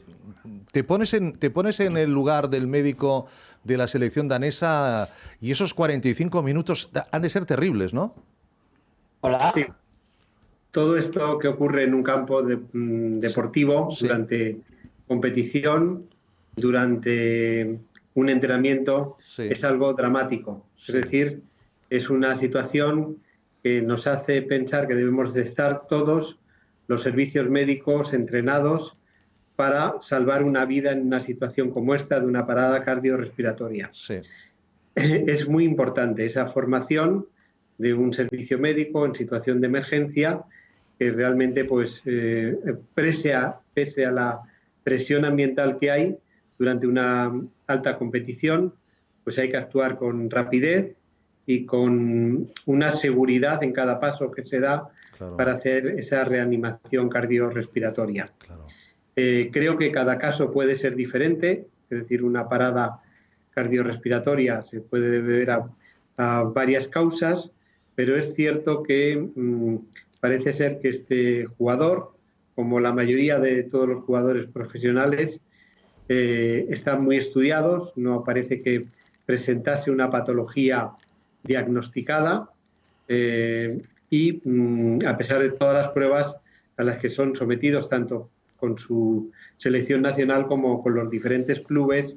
pones en el lugar del médico de la selección danesa y esos 45 minutos han de ser terribles, ¿no? Hola. Sí. Todo esto que ocurre en un campo deportivo, sí, durante competición, durante un entrenamiento, sí, es algo dramático. Sí. Es decir, es una situación que nos hace pensar que debemos de estar todos los servicios médicos entrenados para salvar una vida en una situación como esta de una parada cardiorrespiratoria. Sí. Es muy importante esa formación de un servicio médico en situación de emergencia, que realmente pues prese pese a la presión ambiental que hay durante una alta competición, pues hay que actuar con rapidez y con una seguridad en cada paso que se da para hacer esa reanimación cardiorrespiratoria. Creo que cada caso puede ser diferente, es decir, una parada cardiorrespiratoria se puede deber a varias causas, pero es cierto que parece ser que este jugador, como la mayoría de todos los jugadores profesionales, están muy estudiados, no parece que presentase una patología diagnosticada y a pesar de todas las pruebas a las que son sometidos tanto con su selección nacional como con los diferentes clubes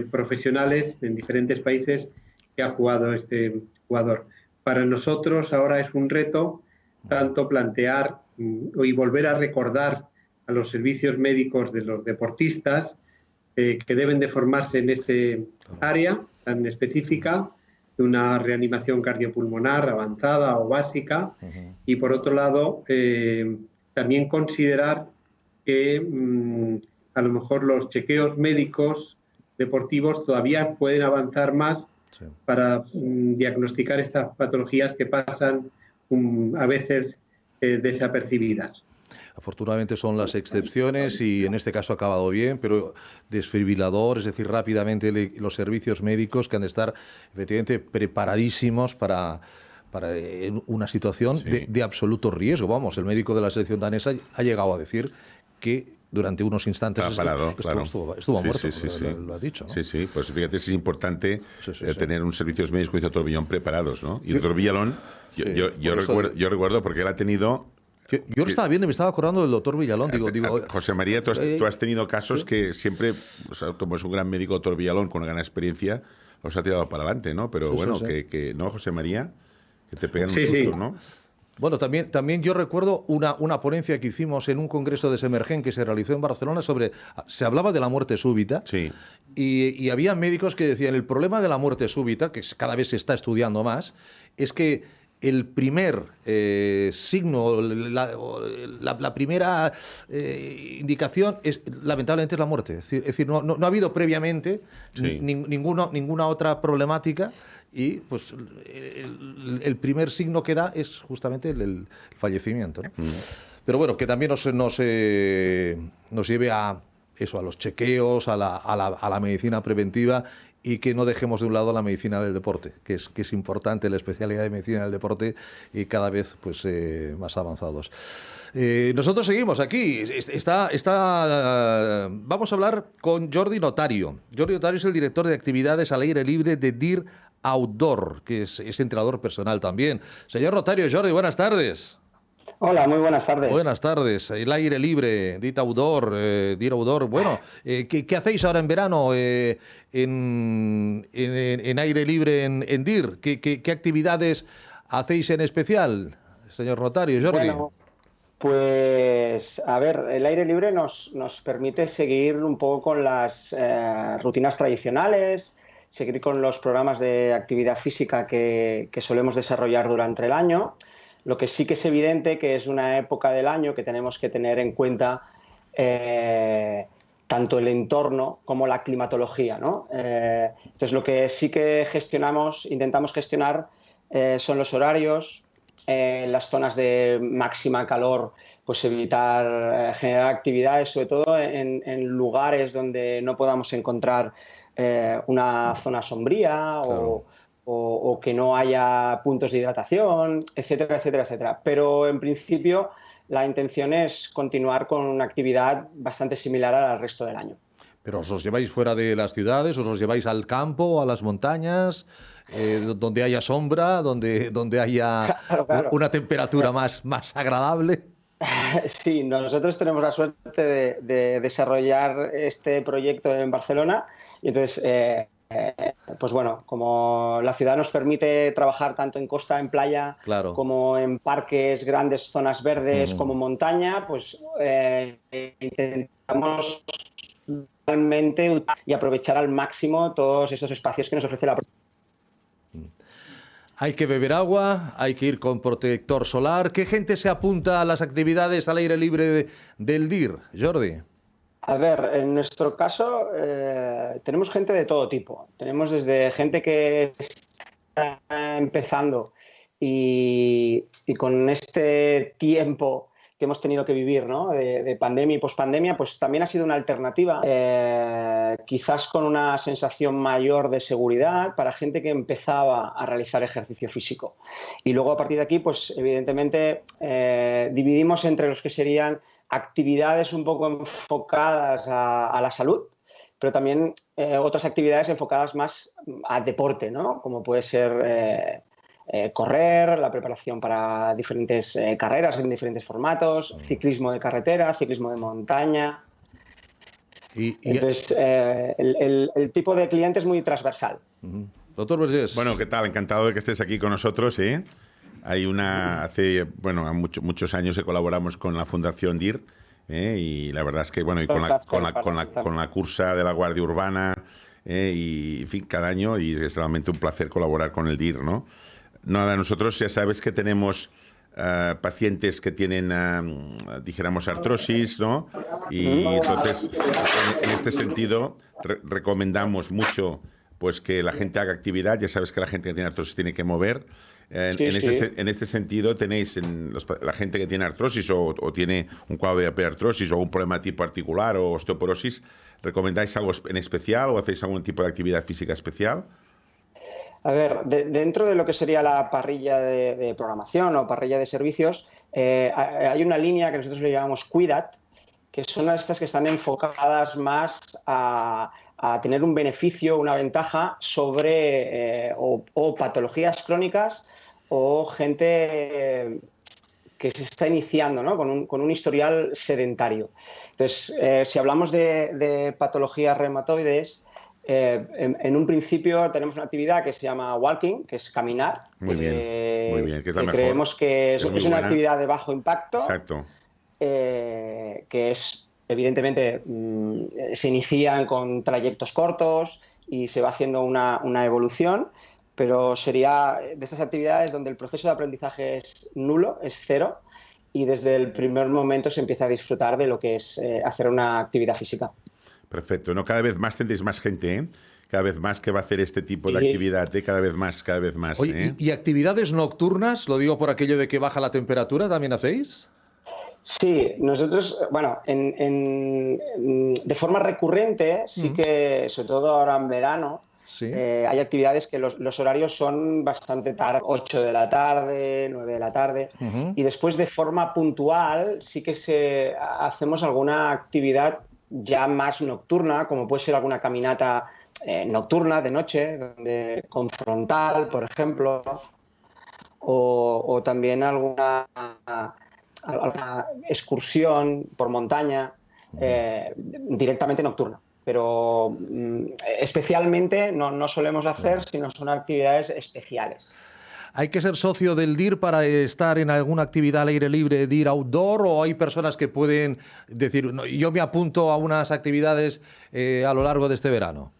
profesionales en diferentes países que ha jugado este jugador. Para nosotros ahora es un reto tanto plantear y volver a recordar a los servicios médicos de los deportistas que deben de formarse en este área tan específica de una reanimación cardiopulmonar avanzada o básica y por otro lado también considerar que a lo mejor los chequeos médicos deportivos todavía pueden avanzar más para diagnosticar estas patologías que pasan a veces desapercibidas. Afortunadamente son las excepciones y en este caso ha acabado bien, pero desfibrilador, es decir, rápidamente los servicios médicos que han de estar efectivamente preparadísimos para una situación de absoluto riesgo. Vamos, el médico de la selección danesa ha llegado a decir que durante unos instantes estuvo muerto, lo ha dicho, ¿no? Sí, pues fíjate, es importante tener un servicios médicos, como dice el Dr. Villón, preparados, ¿no? Y el Dr. Villón, yo recuerdo porque él ha tenido... Yo lo estaba viendo y me estaba acordando del doctor Villalón. José María, tú has tenido casos que siempre, o sea, como es un gran médico, doctor Villalón, con una gran experiencia, los ha tirado para adelante, ¿no? Pero que no, José María, que te pegan un susto, ¿no? Bueno, también yo recuerdo una ponencia que hicimos en un congreso de Semergen que se realizó en Barcelona se hablaba de la muerte súbita y había médicos que decían el problema de la muerte súbita, que cada vez se está estudiando más, es que el primer signo, la primera indicación lamentablemente es la muerte. Es decir, no ha habido previamente ninguna otra problemática y pues el primer signo que da es justamente el fallecimiento, ¿no? Pero bueno, que también nos lleve a los chequeos, a la medicina preventiva y que no dejemos de un lado la medicina del deporte, que es importante, la especialidad de medicina del deporte y cada vez pues más avanzados. Nosotros seguimos aquí. Vamos a hablar con Jordi Notario. Jordi Notario es el director de actividades al aire libre de DIR Outdoor, que es entrenador personal también. Señor Notario, Jordi, buenas tardes. Hola, muy buenas tardes. Buenas tardes. El aire libre, DIR Outdoor. Bueno, ¿qué hacéis ahora en verano en aire libre en DIR? ¿Qué actividades hacéis en especial, señor Notario, Jordi? Bueno, pues a ver, el aire libre nos permite seguir un poco con las rutinas tradicionales, seguir con los programas de actividad física que solemos desarrollar durante el año. Lo que sí que es evidente que es una época del año que tenemos que tener en cuenta tanto el entorno como la climatología, ¿no? Entonces, lo que sí que intentamos gestionar son los horarios, las zonas de máxima calor, pues evitar generar actividades, sobre todo en lugares donde no podamos encontrar una zona sombría o que no haya puntos de hidratación, etcétera, etcétera, etcétera. Pero en principio la intención es continuar con una actividad bastante similar al resto del año. ¿Pero os lleváis fuera de las ciudades, os lleváis al campo, a las montañas, donde haya sombra, donde haya claro. Una temperatura más agradable? Sí, nosotros tenemos la suerte de desarrollar este proyecto en Barcelona y entonces... pues bueno, como la ciudad nos permite trabajar tanto en costa, en playa, claro, como en parques, grandes zonas verdes, como montaña, pues intentamos realmente y aprovechar al máximo todos esos espacios que nos ofrece la. Hay que beber agua, hay que ir con protector solar. ¿Qué gente se apunta a las actividades al aire libre del DIR, Jordi? A ver, en nuestro caso tenemos gente de todo tipo. Tenemos desde gente que está empezando y con este tiempo que hemos tenido que vivir, ¿no? de pandemia y pospandemia, pues también ha sido una alternativa, quizás con una sensación mayor de seguridad para gente que empezaba a realizar ejercicio físico. Y luego a partir de aquí, pues evidentemente dividimos entre los que serían actividades un poco enfocadas a la salud, pero también otras actividades enfocadas más a deporte, ¿no? Como puede ser correr, la preparación para diferentes carreras en diferentes formatos, ciclismo de carretera, ciclismo de montaña. Entonces, el tipo de cliente es muy transversal. Doctor Vergés. Bueno, ¿qué tal? Encantado de que estés aquí con nosotros, ¿eh? Hace muchos años que colaboramos con la Fundación DIR, y la verdad es que, bueno, y con la cursa de la Guardia Urbana, y en fin, cada año, y es realmente un placer colaborar con el DIR, ¿no? Nada, nosotros ya sabes que tenemos pacientes que tienen, dijéramos, artrosis, ¿no? Y entonces, en este sentido, recomendamos mucho pues que la gente haga actividad. Ya sabes que la gente que tiene artrosis tiene que mover. En este sentido, tenéis la gente que tiene artrosis o tiene un cuadro de artrosis o un problema tipo articular o osteoporosis, ¿recomendáis algo en especial o hacéis algún tipo de actividad física especial? A ver, dentro de lo que sería la parrilla de programación o parrilla de servicios, hay una línea que nosotros le llamamos Cuidat, que son estas que están enfocadas más a tener un beneficio, una ventaja sobre o patologías crónicas o gente que se está iniciando, ¿no? con un historial sedentario. Entonces, si hablamos de patologías reumatoides, en un principio tenemos una actividad que se llama walking, que es caminar. Muy bien, que es la mejor. Creemos que es una buena actividad de bajo impacto. Exacto. Que es, evidentemente, se inician con trayectos cortos y se va haciendo una evolución, pero sería de estas actividades donde el proceso de aprendizaje es nulo, es cero, y desde el primer momento se empieza a disfrutar de lo que es hacer una actividad física. Perfecto. No, cada vez más tendréis más gente, ¿eh? Cada vez más que va a hacer este tipo de actividad, ¿eh? Cada vez más. Oye, ¿eh? ¿Y actividades nocturnas? Lo digo por aquello de que baja la temperatura, ¿también hacéis? Sí, nosotros, bueno, de forma recurrente, sí que, sobre todo ahora en verano, hay actividades que los horarios son bastante tarde, 8 de la tarde, 9 de la tarde, y después de forma puntual sí que hacemos alguna actividad ya más nocturna, como puede ser alguna caminata nocturna de noche, con frontal, por ejemplo, o también alguna excursión por montaña directamente nocturna. Pero especialmente no solemos hacer, sino son actividades especiales. ¿Hay que ser socio del DIR para estar en alguna actividad al aire libre, DIR Outdoor, o hay personas que pueden decir, no, yo me apunto a unas actividades a lo largo de este verano?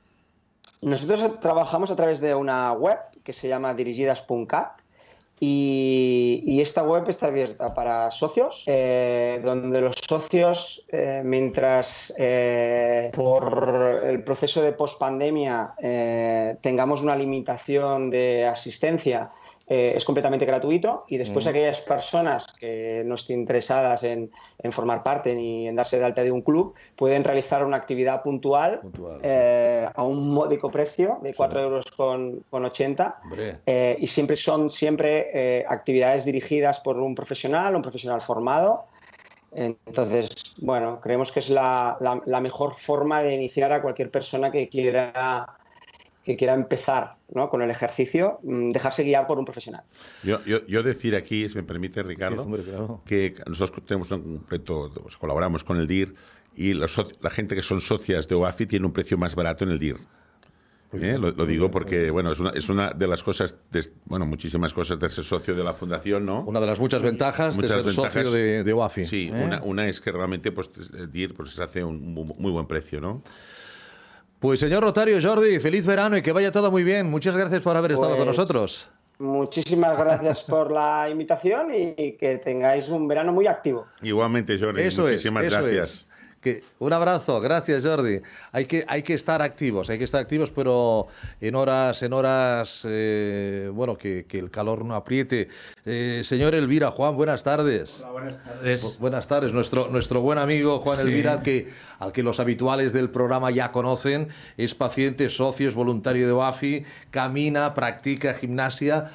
Nosotros trabajamos a través de una web que se llama dirigidas.cat y esta web está abierta para socios, donde los socios, mientras por el proceso de pospandemia tengamos una limitación de asistencia, es completamente gratuito, y después aquellas personas que no estén interesadas en formar parte ni en darse de alta de un club pueden realizar una actividad puntual a un módico precio de 4,80 €, y son actividades dirigidas por un profesional formado. Entonces, bueno, creemos que es la mejor forma de iniciar a cualquier persona que quiera empezar, ¿no?, con el ejercicio, dejarse guiar por un profesional. Yo decir aquí, si me permite, Ricardo, que nosotros tenemos un proyecto, colaboramos con el DIR, y la gente que son socias de OAFI tiene un precio más barato en el DIR. Lo digo porque, bueno, es una de las cosas, muchísimas cosas de ser socio de la fundación, ¿no? Una de las muchas ventajas de ser socio de OAFI. Sí, una es que realmente el DIR se hace un muy buen precio, ¿no? Pues señor Rotario, Jordi, feliz verano y que vaya todo muy bien. Muchas gracias por haber estado con nosotros. Muchísimas gracias por la invitación y que tengáis un verano muy activo. Igualmente, Jordi. Muchísimas gracias. Un abrazo, gracias Jordi. Hay que estar activos, pero en horas, bueno, que el calor no apriete. Señor Elvira, Juan, buenas tardes. Hola, buenas tardes. Buenas tardes, nuestro buen amigo Juan Elvira, al que los habituales del programa ya conocen, es paciente, socio, es voluntario de OAFI, camina, practica gimnasia.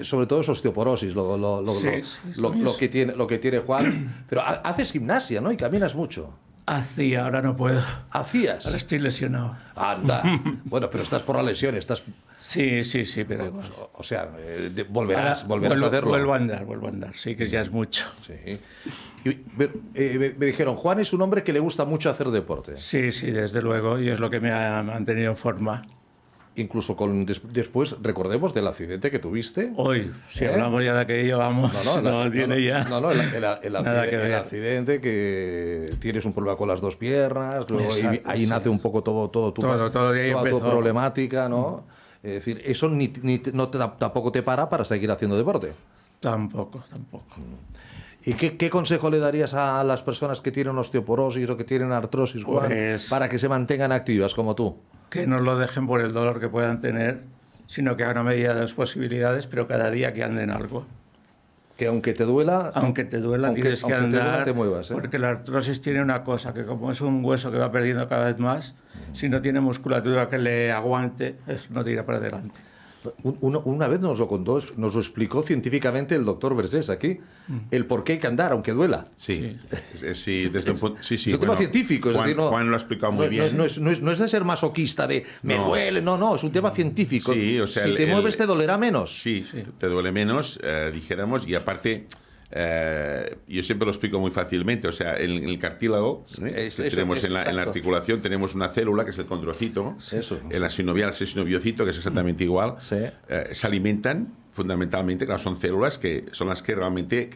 Sobre todo es osteoporosis lo que tiene Juan. Pero haces gimnasia, ¿no? Y caminas mucho. Hacía, ahora no puedo. ¿Hacías? Ahora estoy lesionado. Anda. Bueno, pero estás por la lesión, Sí, pero... O sea, volverás a hacerlo. Vuelvo a andar, sí, que ya es mucho. Sí. Me dijeron, Juan es un hombre que le gusta mucho hacer deporte. Sí, desde luego, y es lo que me ha mantenido en forma. Incluso después, recordemos del accidente que tuviste. Hoy, si hablamos ya de aquello, vamos, el accidente que tienes un problema con las dos piernas, luego ahí nace un poco toda tu problemática, ¿no? Es decir, eso tampoco te para seguir haciendo deporte. Tampoco. ¿Y qué consejo le darías a las personas que tienen osteoporosis o que tienen artrosis, Juan, para que se mantengan activas como tú? Que no lo dejen por el dolor que puedan tener, sino que hagan una medida de las posibilidades, pero cada día que anden algo. Que aunque te duela... tienes que andar, te muevas, ¿eh? Porque la artrosis tiene una cosa, que como es un hueso que va perdiendo cada vez más, si no tiene musculatura que le aguante, no tira para adelante. Una vez nos lo contó, nos lo explicó científicamente el doctor Vergés aquí, el por qué hay que andar, aunque duela. Sí, desde un punto... Es un tema científico. Juan lo ha explicado muy bien. No es de ser masoquista, de me duele, no, es un tema científico. Sí, o sea, si te mueves te dolerá menos. Sí, te duele menos, dijéramos, y aparte... yo siempre lo explico muy fácilmente, o sea, en el cartílago tenemos en la articulación tenemos una célula que es el condrocito, en la sinovial es el sinoviocito, que es exactamente igual, se alimentan fundamentalmente, claro, son células que son las que realmente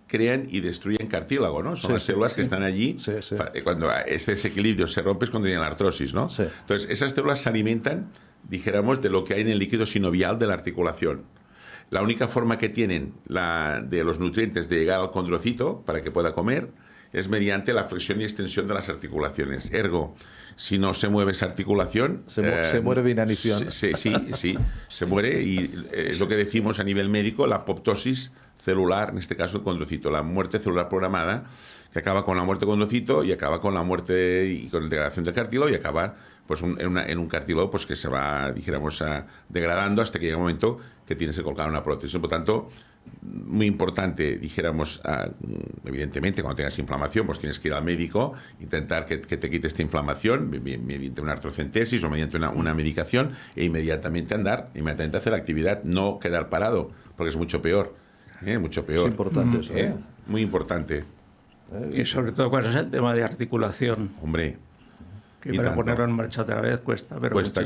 crean y destruyen cartílago, ¿no? Son las células que están allí, cuando este desequilibrio se rompe es cuando tienen la artrosis, ¿no? Entonces, esas células se alimentan, dijéramos, de lo que hay en el líquido sinovial de la articulación. La única forma que tienen de los nutrientes de llegar al condrocito para que pueda comer es mediante la flexión y extensión de las articulaciones. Ergo, si no se mueve esa articulación... Se muere de inanición. Sí, se muere y es lo que decimos a nivel médico, la apoptosis celular, en este caso el condrocito, la muerte celular programada, que acaba con la muerte del condrocito y acaba con la muerte y con la degradación del cartílago y acaba pues en un cartílago pues que se va, dijéramos, degradando hasta que llega un momento que tienes que colocar una prótesis. Por tanto, muy importante, dijéramos, evidentemente, cuando tengas inflamación, pues tienes que ir al médico, intentar que te quite esta inflamación mediante una artrocentesis o mediante una medicación e inmediatamente hacer actividad, no quedar parado, porque es mucho peor. Mucho peor. Es importante eso. Muy importante. Y sobre todo cuando es el tema de articulación. Hombre. Que para ponerlo en marcha otra vez cuesta, pero cuesta.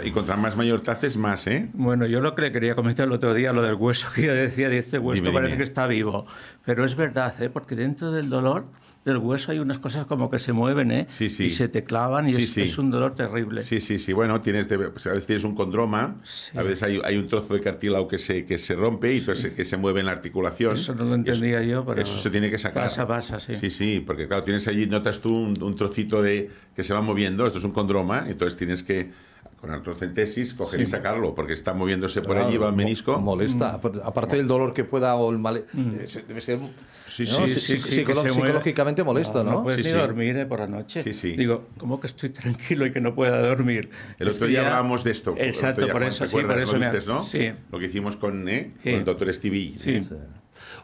Y contra más mayor te haces, más, ¿eh? Bueno, yo lo que le quería comentar el otro día, lo del hueso, que yo decía, este hueso parece que está vivo. Pero es verdad, porque dentro del dolor del hueso hay unas cosas como que se mueven, y se te clavan y es un dolor terrible. Sí. Bueno, a veces tienes un condroma, a veces hay un trozo de cartílago que se rompe y entonces que se mueve en la articulación. Eso no lo entendía yo, pero... Eso se tiene que sacar. Pasa, sí. Sí, porque claro, tienes allí, notas tú un trocito que se va moviendo, esto es un condroma, entonces tienes que, con artrocentesis, coger y sacarlo, porque está moviéndose por allí, va al menisco. Molesta, aparte del dolor que pueda debe ser... Psicológicamente molesto, ¿no? No puedes ni dormir por la noche. Digo, ¿cómo que estoy tranquilo y que no pueda dormir? El otro día hablábamos de esto. Exacto, por eso ¿no? Sí. Lo que hicimos con el doctor Stevie. Sí.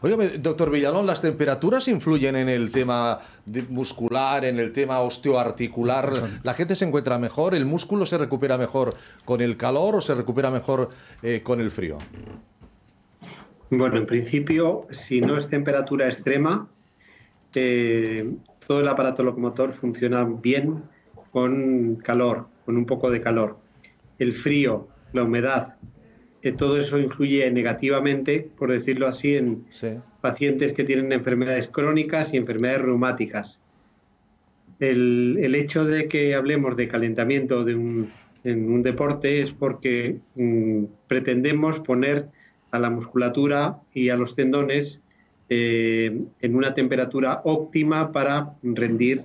Oye, doctor Villalón, ¿las temperaturas influyen en el tema muscular, en el tema osteoarticular? ¿La gente se encuentra mejor? ¿El músculo se recupera mejor con el calor o se recupera mejor con el frío? Bueno, en principio, si no es temperatura extrema, todo el aparato locomotor funciona bien con calor, con un poco de calor. El frío, la humedad, todo eso influye negativamente, por decirlo así, en pacientes que tienen enfermedades crónicas y enfermedades reumáticas. El hecho de que hablemos de calentamiento de un en un deporte es porque pretendemos poner a la musculatura y a los tendones en una temperatura óptima para rendir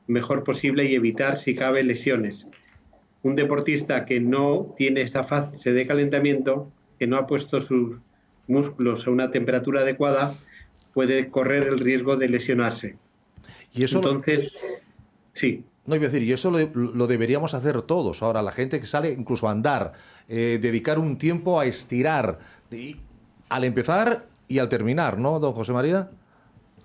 mejor posible y evitar, si cabe, lesiones. Un deportista que no tiene esa fase de calentamiento, que no ha puesto sus músculos a una temperatura adecuada, puede correr el riesgo de lesionarse. Y eso entonces, sí. No, iba a decir, y eso lo deberíamos hacer todos. Ahora, la gente que sale incluso a andar, dedicar un tiempo a estirar, al empezar y al terminar, ¿no, don José María?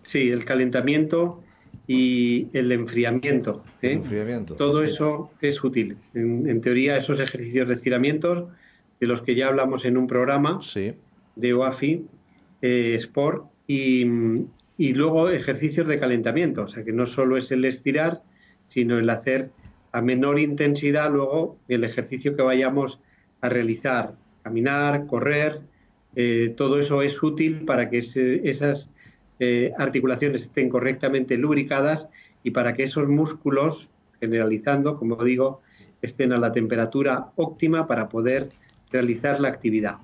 Sí, el calentamiento y el enfriamiento. El enfriamiento. Todo eso es útil. En teoría, esos ejercicios de estiramientos, de los que ya hablamos en un programa de OAFI, Sport, y luego ejercicios de calentamiento. O sea, que no solo es el estirar, sino el hacer a menor intensidad luego el ejercicio que vayamos a realizar. Caminar, correr, todo eso es útil para que esas articulaciones estén correctamente lubricadas y para que esos músculos, generalizando, como digo, estén a la temperatura óptima para poder realizar la actividad.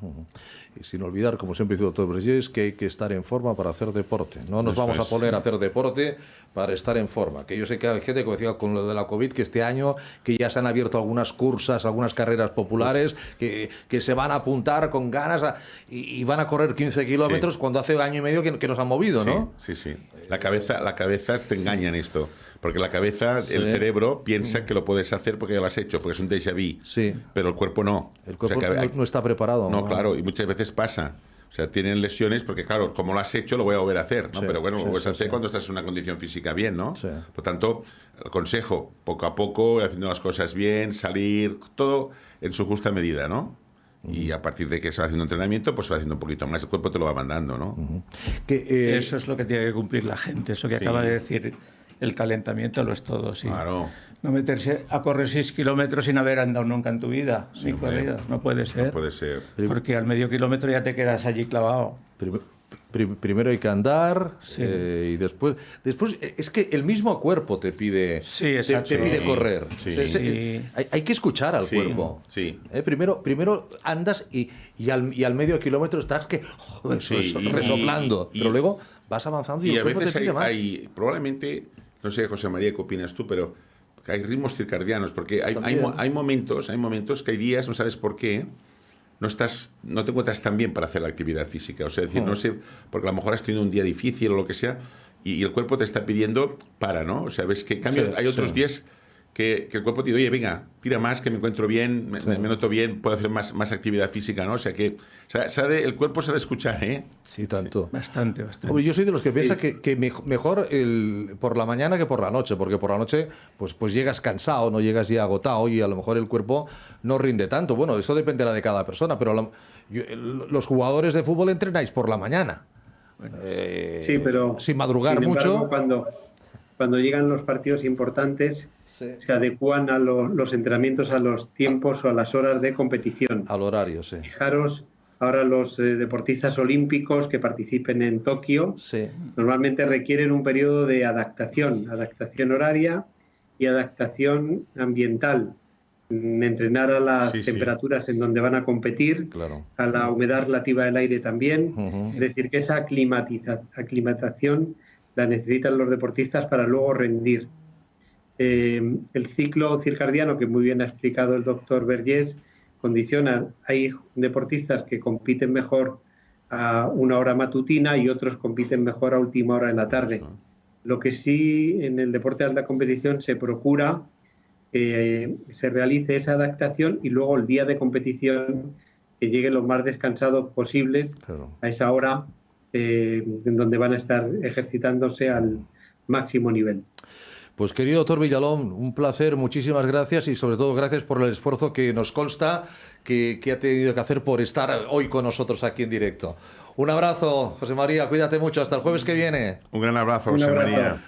Y sin olvidar, como siempre dice el doctor Vergés, que hay que estar en forma para hacer deporte. No nos vamos a poner a hacer deporte para estar en forma. Que yo sé que hay gente, como decía con lo de la COVID, que este año que ya se han abierto algunas cursas, algunas carreras populares, que se van a apuntar con ganas y van a correr 15 kilómetros cuando hace año y medio que nos han movido, ¿no? Sí, sí. La cabeza te engaña en esto. Porque la cabeza, el cerebro, piensa que lo puedes hacer porque ya lo has hecho, porque es un déjà vu. Sí. Pero el cuerpo no. El cuerpo no está preparado. No, claro, y muchas veces pasa. O sea, tienen lesiones porque, claro, como lo has hecho, lo voy a volver a hacer, ¿no? Pero bueno, lo puedes hacer cuando estás en una condición física bien, ¿no? Sí. Por tanto, el consejo, poco a poco, haciendo las cosas bien, salir, todo en su justa medida, ¿no? Y a partir de que se va haciendo entrenamiento, pues se va haciendo un poquito más, el cuerpo te lo va mandando, ¿no? Eso es lo que tiene que cumplir la gente, eso que acaba de decir. El calentamiento lo es todo, sí. Claro. No meterse a correr 6 kilómetros sin haber andado nunca en tu vida, ni corrido. No puede ser. No puede ser. Porque al medio kilómetro ya te quedas allí clavado. Primero hay que andar y después es que el mismo cuerpo te pide, te pide correr. Hay que escuchar al cuerpo. Sí. Primero andas y al medio kilómetro estás resoplando, pero luego vas avanzando y el a cuerpo veces te pide más. hay probablemente, no sé, José María, ¿qué opinas tú? Pero hay ritmos circadianos, porque hay momentos que hay días, no sabes por qué, no te encuentras tan bien para hacer la actividad física. O sea, es decir, no sé, porque a lo mejor has tenido un día difícil o lo que sea, y el cuerpo te está pidiendo ¿no? O sea, ves que hay otros días que el cuerpo te dice, oye, venga, tira más, que me encuentro bien, me noto bien, puedo hacer más actividad física, ¿no? O sea, que el cuerpo sabe escuchar, ¿eh? Sí, tanto. Sí, bastante. Hombre, yo soy de los que piensa que mejor por la mañana que por la noche, porque por la noche pues llegas cansado, no llegas ya agotado y a lo mejor el cuerpo no rinde tanto. Bueno, eso dependerá de cada persona, pero los jugadores de fútbol entrenáis por la mañana. Bueno, sí, pero sin madrugar sin embargo, mucho. Cuando llegan los partidos importantes, se adecúan a los entrenamientos a los tiempos o a las horas de competición. Al horario, sí. Fijaros, ahora los deportistas olímpicos que participen en Tokio normalmente requieren un periodo de adaptación horaria y adaptación ambiental. Entrenar a las temperaturas en donde van a competir, a la humedad relativa del aire también. Es decir, que esa aclimatación la necesitan los deportistas para luego rendir. El ciclo circadiano, que muy bien ha explicado el doctor Vergés, condiciona. Hay deportistas que compiten mejor a una hora matutina y otros compiten mejor a última hora de la tarde. Lo que sí, en el deporte de alta competición se procura que se realice esa adaptación y luego el día de competición que lleguen lo más descansados posibles a esa hora en donde van a estar ejercitándose al máximo nivel. Pues querido doctor Villalón, un placer, muchísimas gracias y sobre todo gracias por el esfuerzo que nos consta que ha tenido que hacer por estar hoy con nosotros aquí en directo. Un abrazo, José María, cuídate mucho, hasta el jueves que viene. Un gran abrazo, José María.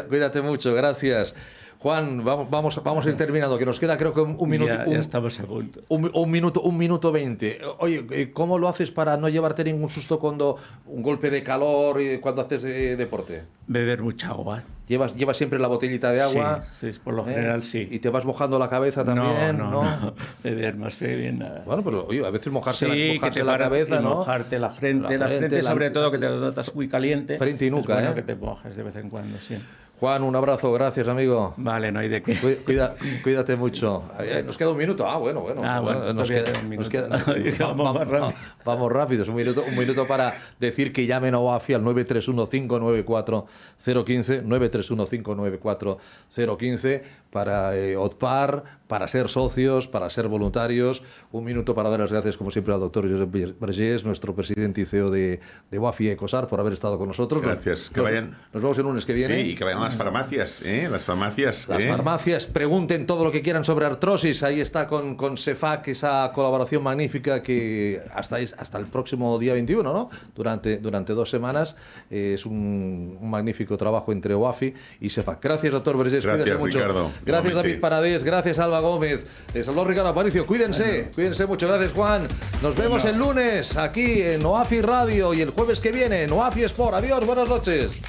Cuídate mucho, gracias. Juan, vamos a ir terminando, que nos queda creo que un minuto. Ya estamos a punto. Un minuto 20. Oye, ¿cómo lo haces para no llevarte ningún susto cuando un golpe de calor y cuando haces deporte? Beber mucha agua. ¿Llevas siempre la botellita de agua? Sí, por lo general sí. ¿Y te vas mojando la cabeza también? No. Beber más que bien nada. Bueno, pero oye, a veces mojarse la cabeza, ¿no? Mojarte la frente sobre todo, que te notas muy caliente. Frente y nuca, bueno que te mojes de vez en cuando, sí. Juan, un abrazo, gracias, amigo. Vale, no hay de qué. Cuídate mucho. Nos queda un minuto. Bueno. Nos queda, vamos rápidos. Un minuto para decir que llamen a OAFI al 931-594-015, 931-594-015 para ODPAR, para ser socios, para ser voluntarios. Un minuto para dar las gracias, como siempre, al doctor Josep Vergés, nuestro presidente y CEO de OAFI y Ecosar, por haber estado con nosotros. Gracias. Nos vemos el lunes que viene. Sí, y que vayan a las farmacias. Las farmacias, pregunten todo lo que quieran sobre artrosis. Ahí está con CEFAC esa colaboración magnífica que hasta el próximo día 21, ¿no? Durante 2 semanas. Es un magnífico trabajo entre OAFI y CEFAC. Gracias, doctor Vergés. Gracias, Ricardo. Gracias, David Paradés. Gracias, Alba Gómez. Les habló Ricardo Aparicio. Cuídense mucho. Gracias, Juan. Nos vemos el lunes aquí en OAFI Radio y el jueves que viene en OAFI Sport. Adiós, buenas noches.